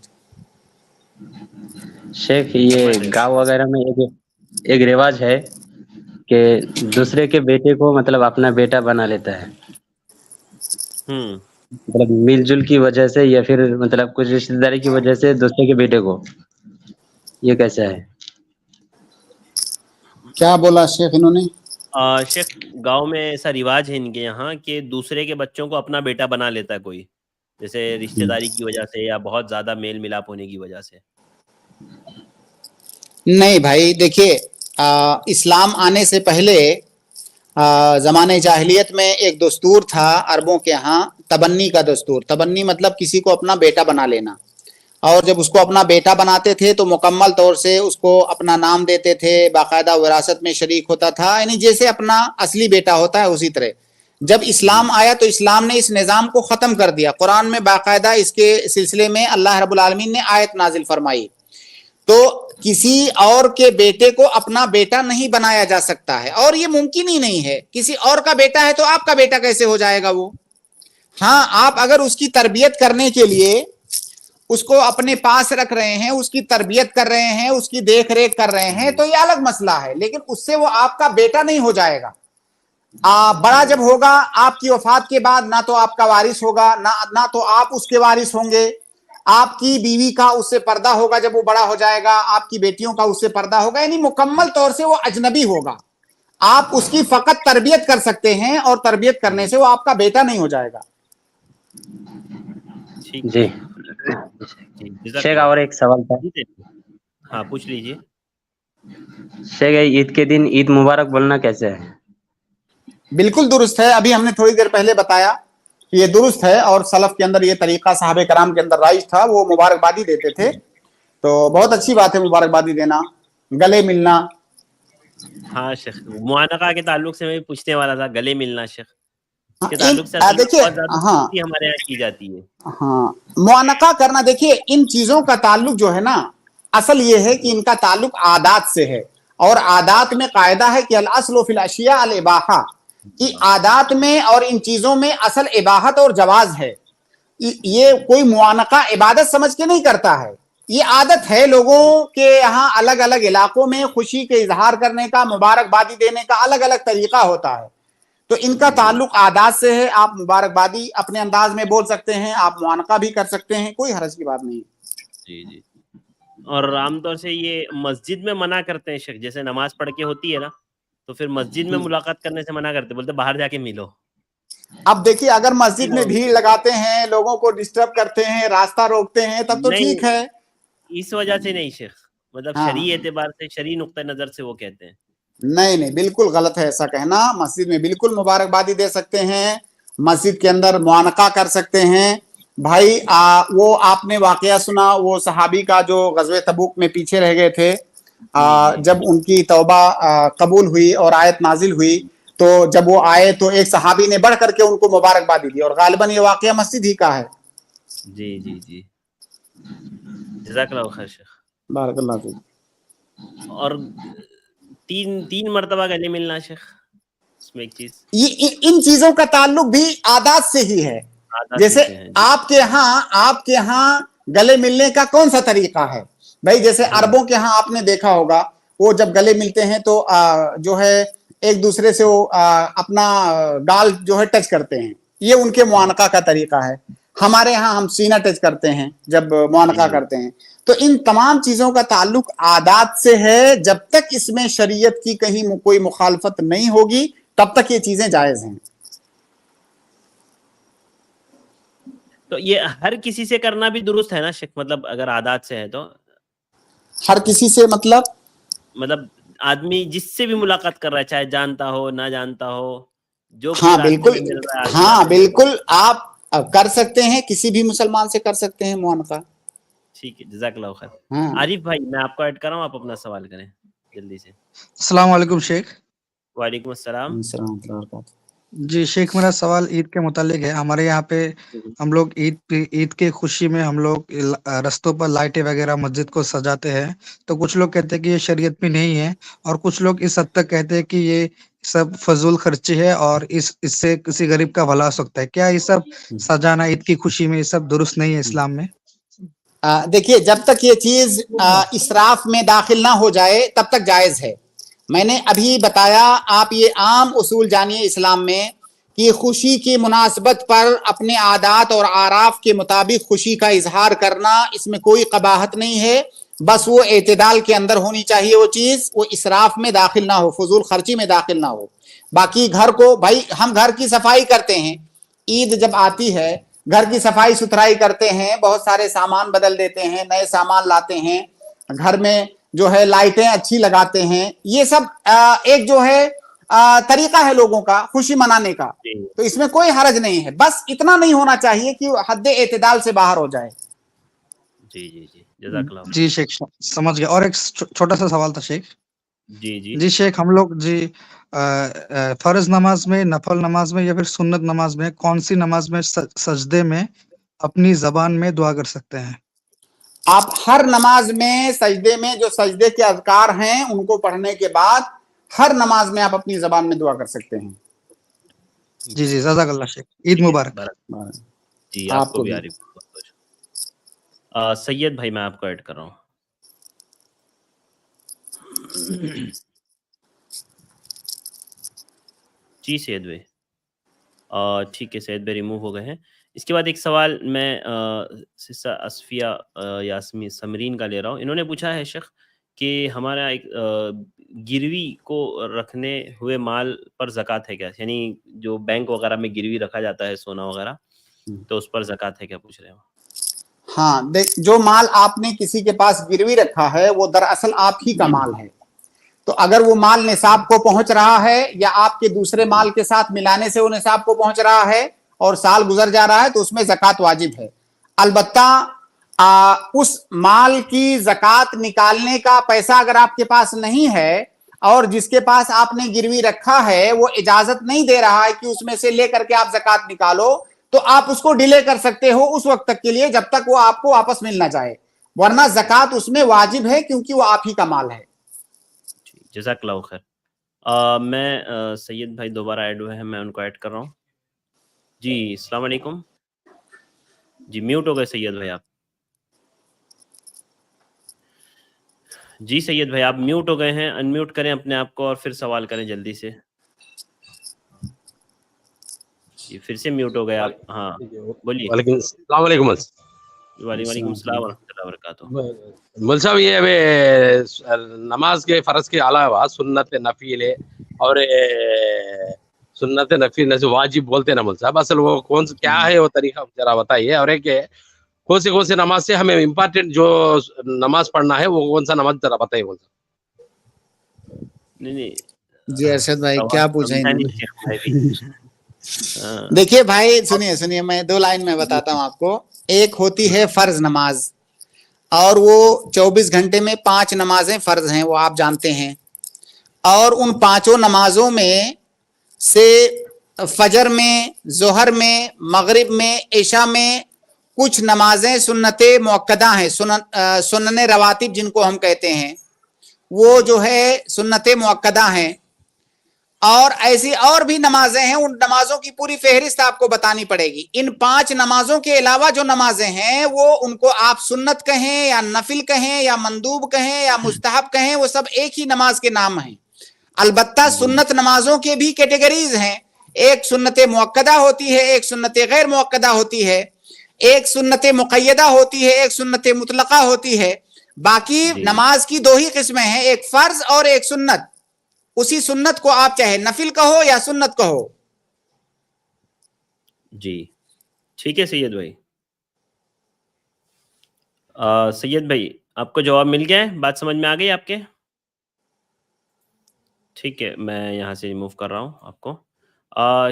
शेख, ये गाँव वगैरह में एक रिवाज है कि दूसरे के बेटे को मतलब अपना बेटा बना लेता है, मतलब मिलजुल की वजह से या फिर मतलब कुछ रिश्तेदारी की वजह से दूसरे के बेटे को, ये कैसा है? क्या बोला शेख इन्होंने? शेख, गांव में ऐसा रिवाज है इनके यहाँ कि दूसरे के बच्चों को अपना बेटा बना लेता है कोई, जैसे रिश्तेदारी की वजह से या बहुत ज्यादा मेल मिलाप होने की वजह से। नहीं भाई, देखिए, इस्लाम आने से पहले ज़माने जाहिलियत में एक दस्तूर था अरबों के यहाँ, तबन्नी का दस्तूर। तबन्नी मतलब किसी को अपना बेटा बना लेना, और जब उसको अपना बेटा बनाते थे तो मुकम्मल तौर से उसको अपना नाम देते थे, बाकायदा विरासत में शरीक होता था, यानी जैसे अपना असली बेटा होता है उसी तरह। जब इस्लाम आया तो इस्लाम ने इस निज़ाम को ख़त्म कर दिया। कुरान में बाकायदा इसके सिलसिले में अल्लाह रब्बुल आलमीन ने आयत नाजिल फरमाई, तो किसी और के बेटे को अपना बेटा नहीं बनाया जा सकता है, और ये मुमकिन ही नहीं है। किसी और का बेटा है तो आपका बेटा कैसे हो जाएगा वो? हाँ, आप अगर उसकी तरबियत करने के लिए उसको अपने पास रख रहे हैं, उसकी तरबियत कर रहे हैं, उसकी देख रेख कर रहे हैं, तो ये अलग मसला है, लेकिन उससे वो आपका बेटा नहीं हो जाएगा। बड़ा जब होगा आपकी वफात के बाद, ना तो आपका वारिस होगा, ना तो आप उसके वारिस होंगे। आपकी बीवी का उससे पर्दा होगा जब वो बड़ा हो जाएगा, आपकी बेटियों का उससे पर्दा होगा, यानी मुकम्मल तौर से वो अजनबी होगा। आप उसकी फकत तरबियत कर सकते हैं, और तरबियत करने से वो आपका बेटा नहीं हो जाएगा। जी शेख, और एक सवाल था। हाँ पूछ लीजिए। शेख, ईद के दिन ईद मुबारक बोलना कैसे है? बिल्कुल दुरुस्त है, अभी हमने थोड़ी देर पहले बताया। कि ये दुरुस्त है और सलफ के अंदर ये तरीका साहबे कराम के अंदर राइज था, वो मुबारकबादी देते थे। तो बहुत अच्छी बात है मुबारकबादी देना, गले मिलना। हाँ शेख, मुआनका के ताल्लुक से मैं पूछने वाला था, गले मिलना शेख के इन ताल्लुक से असल में देखिए बहुत ज्यादा हाँ दोस्ती हमारे यहाँ की जाती है। हाँ, मुआनका करना, देखिए इन चीजों का ताल्लुक जो है ना, असल ये है कि इनका ताल्लुक आदात से है, और आदात में कायदा है कि अल अस्लु फिल अशिया अल इबाहा, कि आदात में और इन चीजों में असल इबाहत और जवाज है। ये कोई मुआनका इबादत समझ के नहीं करता है, ये आदत है लोगों के यहाँ अलग अलग इलाकों में खुशी के इजहार करने का, मुबारकबादी देने का अलग अलग तरीका होता है। तो इनका ताल्लुक आदात से है। आप मुबारकबादी अपने अंदाज में बोल सकते हैं, आप मुआनका भी कर सकते हैं, कोई हरज की बात नहीं। जी जी। और आमतौर से ये मस्जिद में मना करते हैं शेख, जैसे नमाज पढ़ के होती है ना, तो फिर मस्जिद में मुलाकात करने से मना करते, बोलते बाहर जाके मिलो। अब देखिए, अगर मस्जिद में भीड़ लगाते हैं, लोगों को डिस्टर्ब करते हैं, रास्ता रोकते हैं, तब तो ठीक है। इस वजह से नहीं शेख, मतलब हाँ। शरई एतबार से, शरई नुक्ता नजर से वो कहते हैं। नहीं नहीं, बिल्कुल गलत है ऐसा कहना। मस्जिद में बिल्कुल मुबारकबादी दे सकते हैं, मस्जिद के अंदर मुआनका कर सकते हैं। भाई वो आपने वाकया सुना वो सहाबी का जो गज़वे तबूक में पीछे रह गए थे, जब उनकी तौबा कबूल हुई और आयत नाजिल हुई, तो जब वो आए तो एक सहाबी ने बढ़ करके उनको मुबारकबादी दी, और गालिबन ये वाकया मस्जिद ही का है। जी जी जी, जज़ाकल्लाहु खैर शेख। बारकल्लाहु फीक। और तीन मर्तबा गले मिलना शेख, इसमें एक चीज, ये इन चीजों का ताल्लुक भी आदात से ही है। जैसे आपके यहाँ गले मिलने का कौन सा तरीका है भाई? जैसे अरबों के यहाँ आपने देखा होगा, वो जब गले मिलते हैं तो जो है एक दूसरे से वो अपना गाल जो है टच करते हैं, ये उनके मुआनका का तरीका है। हमारे यहाँ हम सीना टच करते हैं जब मुआनका करते हैं। तो इन तमाम चीजों का ताल्लुक आदात से है। जब तक इसमें शरीयत की कहीं कोई मुखालफत नहीं होगी, तब तक ये चीजें जायज हैं। तो ये हर किसी से करना भी दुरुस्त है ना शेख? मतलब अगर आदात से है तो हर किसी से मतलब आदमी जिससे भी मुलाकात कर रहा है, चाहे जानता हो ना जानता हो, जो हाँ बिल्कुल आप कर सकते हैं, किसी भी मुसलमान से कर सकते हैं मुआनका। ठीक है, जज़ाकल्लाहु खैर। हाँ। आरिफ भाई, मैं आपको ऐड कर रहा हूँ, आप अपना सवाल करें जल्दी से। अस्सलाम वालेकुम शेख। वालेकुम अस्सलाम। जी शेख, मेरा सवाल ईद के मुतालिक है। हमारे यहाँ पे हम लोग ईद के खुशी में हम लोग रस्तों पर लाइटें वगैरह मस्जिद को सजाते हैं। तो कुछ लोग कहते हैं कि ये शरीयत में नहीं है, और कुछ लोग इस हद तक कहते हैं कि ये सब फजूल खर्ची है और इससे किसी गरीब का भला हो सकता है। क्या ये सब सजाना ईद की खुशी में, ये सब दुरुस्त नहीं है इस्लाम में? देखिए, जब तक ये चीज इसराफ में दाखिल ना हो जाए तब तक जायज है। मैंने अभी बताया, आप ये आम उसूल जानिए इस्लाम में कि खुशी की मुनासबत पर अपने आदात और आराफ के मुताबिक खुशी का इजहार करना, इसमें कोई कबाहत नहीं है। बस वो एतदाल के अंदर होनी चाहिए, वो चीज वो इसराफ में दाखिल ना हो, फजूल खर्ची में दाखिल ना हो। बाकी घर को, भाई हम घर की सफाई करते हैं, ईद जब आती है घर की सफाई सुथराई करते हैं, बहुत सारे सामान बदल देते हैं, नए सामान लाते हैं, घर में जो है लाइटें अच्छी लगाते हैं। ये सब एक जो है तरीका है लोगों का खुशी मनाने का, तो इसमें कोई हरज नहीं है। बस इतना नहीं होना चाहिए कि हद एतदाल से बाहर हो जाए। जी जी जी, जज़ाकल्लाह। जी शेख, समझ गया। और एक छोटा सा सवाल था शेख। जी शेख, हम लोग फर्ज नमाज में, नफल नमाज में या फिर सुन्नत नमाज में, कौन सी नमाज में सजदे में अपनी जबान में दुआ कर सकते हैं? आप हर नमाज में सजदे में जो सजदे के अज़कार हैं उनको पढ़ने के बाद हर नमाज में आप अपनी जबान में दुआ कर सकते हैं। जी जी, जज़ाकल्लाह शेख, ईद मुबारक। जी आपको भी आरिफ। सैयद भाई, मैं आपको ऐड कर रहा हूँ। जी सैयद भाई, ठीक है, सैयद भाई रिमूव हो गए हैं। इसके बाद एक सवाल मैं सिस्सा असफिया यास्मीन समरीन का ले रहा हूँ। इन्होंने पूछा है शेख कि हमारा एक गिरवी को रखने हुए माल पर ज़कात है क्या? यानी जो बैंक वगैरह में गिरवी रखा जाता है सोना वगैरह, तो उस पर ज़कात है क्या, पूछ रहे हैं। हाँ देख, जो माल आपने किसी के पास गिरवी रखा है वो दरअसल आप ही का माल है। तो अगर वो माल निसाब को पहुंच रहा है या आपके दूसरे माल के साथ मिलाने से वो निसाब को पहुंच रहा है, اور سال گزر جا رہا ہے تو اس میں زکوٰۃ واجب ہے. البتہ اس مال کی زکوٰۃ نکالنے کا پیسہ اگر آپ کے پاس نہیں ہے اور جس کے پاس آپ نے گروی رکھا ہے وہ اجازت نہیں دے رہا ہے کہ اس میں سے لے کر کے آپ زکوٰۃ نکالو, تو آپ اس کو ڈیلے کر سکتے ہو اس وقت تک کے لیے جب تک وہ آپ کو واپس مل نہ جائے, ورنہ زکوٰۃ اس میں واجب ہے کیونکہ وہ آپ ہی کا مال ہے. جزاک اللہ خیر. میں سید بھائی دوبارہ ایڈ ہوئے ہیں, میں ان کو ایڈ کر رہا ہوں. جی السلام علیکم. جی میوٹ ہو گئے سید بھائی آپ. جی سید بھائی آپ میوٹ ہو گئے ہیں, انمیوٹ کریں اپنے آپ کو اور پھر سوال کریں جلدی سے. جی پھر سے میوٹ ہو گئے آپ. ہاں بولیے. السلام علیکم. وعلیکم السلام ورحمۃ اللہ وبرکاتہ. مول صاحب یہ ابھی نماز کے فرض کے علاوہ سنت نفل اور سنت نفل واجب بولتے ہیں نا مول صاحب, اصل وہ کون کیا ہے وہ طریقہ ذرا بتائیے. اور ایک کون سی نماز سے ہمیں امپورٹنٹ جو نماز پڑھنا ہے وہ کون سا نماز ذرا بتائیے مول صاحب. نہیں جی ارشد بھائی کیا پوچھیں دیکھیے بھائی سنیے میں 2 لائن میں بتاتا ہوں آپ کو. ایک ہوتی ہے فرض نماز اور وہ 24 گھنٹے میں 5 نمازیں فرض ہیں, وہ آپ جانتے ہیں. اور ان 5 نمازوں میں سے فجر میں, ظہر میں, مغرب میں, عشاء میں کچھ نمازیں سنت مؤکدہ ہیں, سنن رواتب جن کو ہم کہتے ہیں, وہ جو ہے سنت مؤکدہ ہیں. اور ایسی اور بھی نمازیں ہیں, ان نمازوں کی پوری فہرست آپ کو بتانی پڑے گی. ان 5 نمازوں کے علاوہ جو نمازیں ہیں وہ ان کو آپ سنت کہیں یا نفل کہیں یا مندوب کہیں یا مستحب کہیں, وہ سب ایک ہی نماز کے نام ہیں. البتہ سنت نمازوں کے بھی کیٹیگریز ہیں. ایک سنت مؤکدہ ہوتی ہے, ایک سنت غیر مؤکدہ ہوتی ہے, ایک سنت مقیدہ ہوتی ہے, ایک سنت مطلقہ ہوتی ہے. باقی نماز کی 2 ہی قسمیں ہیں, ایک فرض اور ایک سنت. اسی سنت کو آپ چاہے نفل کہو یا سنت کہو. جی ٹھیک ہے سید بھائی. سید بھائی آپ کو جواب مل گیا ہے, بات سمجھ میں آ گئی آپ کے؟ ٹھیک ہے میں یہاں سے ریموو کر رہا ہوں آپ کو.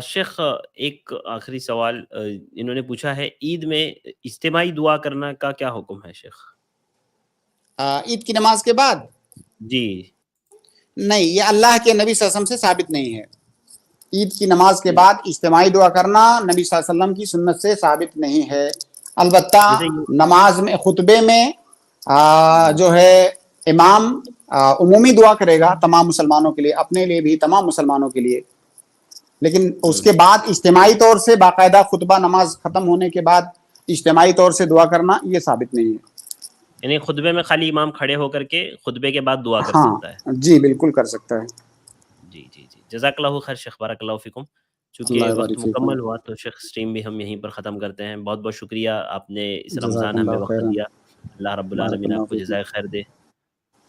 شیخ ایک آخری سوال انہوں نے پوچھا ہے, عید میں اجتماعی دعا کرنا کا کیا حکم ہے شیخ؟ عید کی نماز کے بعد؟ جی نہیں, یہ اللہ کے نبی صلی اللہ علیہ وسلم سے ثابت نہیں ہے. عید کی نماز کے بعد اجتماعی دعا کرنا نبی صلی اللہ علیہ وسلم کی سنت سے ثابت نہیں ہے. البتہ نماز میں خطبے میں جو ہے امام عمومی دعا کرے گا تمام مسلمانوں کے لیے, اپنے لیے بھی, تمام مسلمانوں کے لیے. لیکن اس کے بعد اجتماعی طور سے باقاعدہ خطبہ نماز ختم ہونے کے بعد اجتماعی طور سے دعا کرنا یہ ثابت نہیں ہے. یعنی خطبے میں خالی امام کھڑے ہو کر کے خطبے کے بعد دعا کر سکتا ہے؟ جی بالکل کر سکتا ہے. جی جی جی جزاک اللہ خیر شیخ, بارک اللہ فیکم. چونکہ وقت مکمل ہوا تو شیخ اسٹریم بھی ہم یہیں پر ختم کرتے ہیں. بہت بہت شکریہ, آپ نے اس رمضان ہمیں وقت دیا. اللہ رب العالمین آپ کو جزائے خیر دے.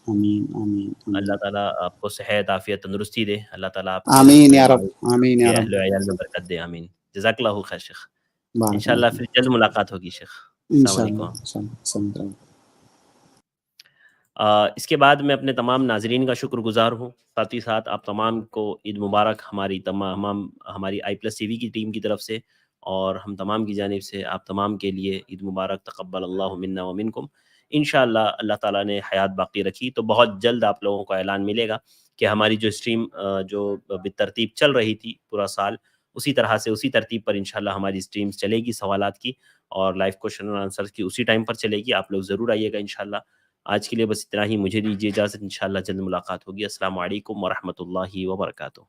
اللہ تعالیٰ آپ کو صحت عافیت تندرستی دے. اللہ تعالیٰ آپ آمین یا رب, آمین یا رب, اہل و عیال میں برکت دے. آمین. جزاک اللہ خیر شیخ. انشاءاللہ پھر جلد ملاقات ہوگی شیخ. السلام علیکم. اس کے بعد میں اپنے تمام ناظرین کا شکر گزار ہوں, ساتھ ہی ساتھ آپ تمام کو عید مبارک ہماری i+TV کی ٹیم کی طرف سے اور ہم تمام کی جانب سے آپ تمام کے لیے عید مبارک. تقبل اللہ منا ومنکم. انشاءاللہ اللہ تعالیٰ نے حیات باقی رکھی تو بہت جلد آپ لوگوں کو اعلان ملے گا کہ ہماری جو اسٹریم جو بالترتیب چل رہی تھی پورا سال, اسی طرح سے اسی ترتیب پر انشاءاللہ ہماری اسٹریمز چلے گی, سوالات کی اور لائیو کوشچن اور آنسرز کی اسی ٹائم پر چلے گی. آپ لوگ ضرور آئیے گا انشاءاللہ. آج کے لیے بس اتنا ہی, مجھے دیجیے اجازت, انشاءاللہ جلد ملاقات ہوگی. السلام علیکم ورحمۃ اللہ وبرکاتہ.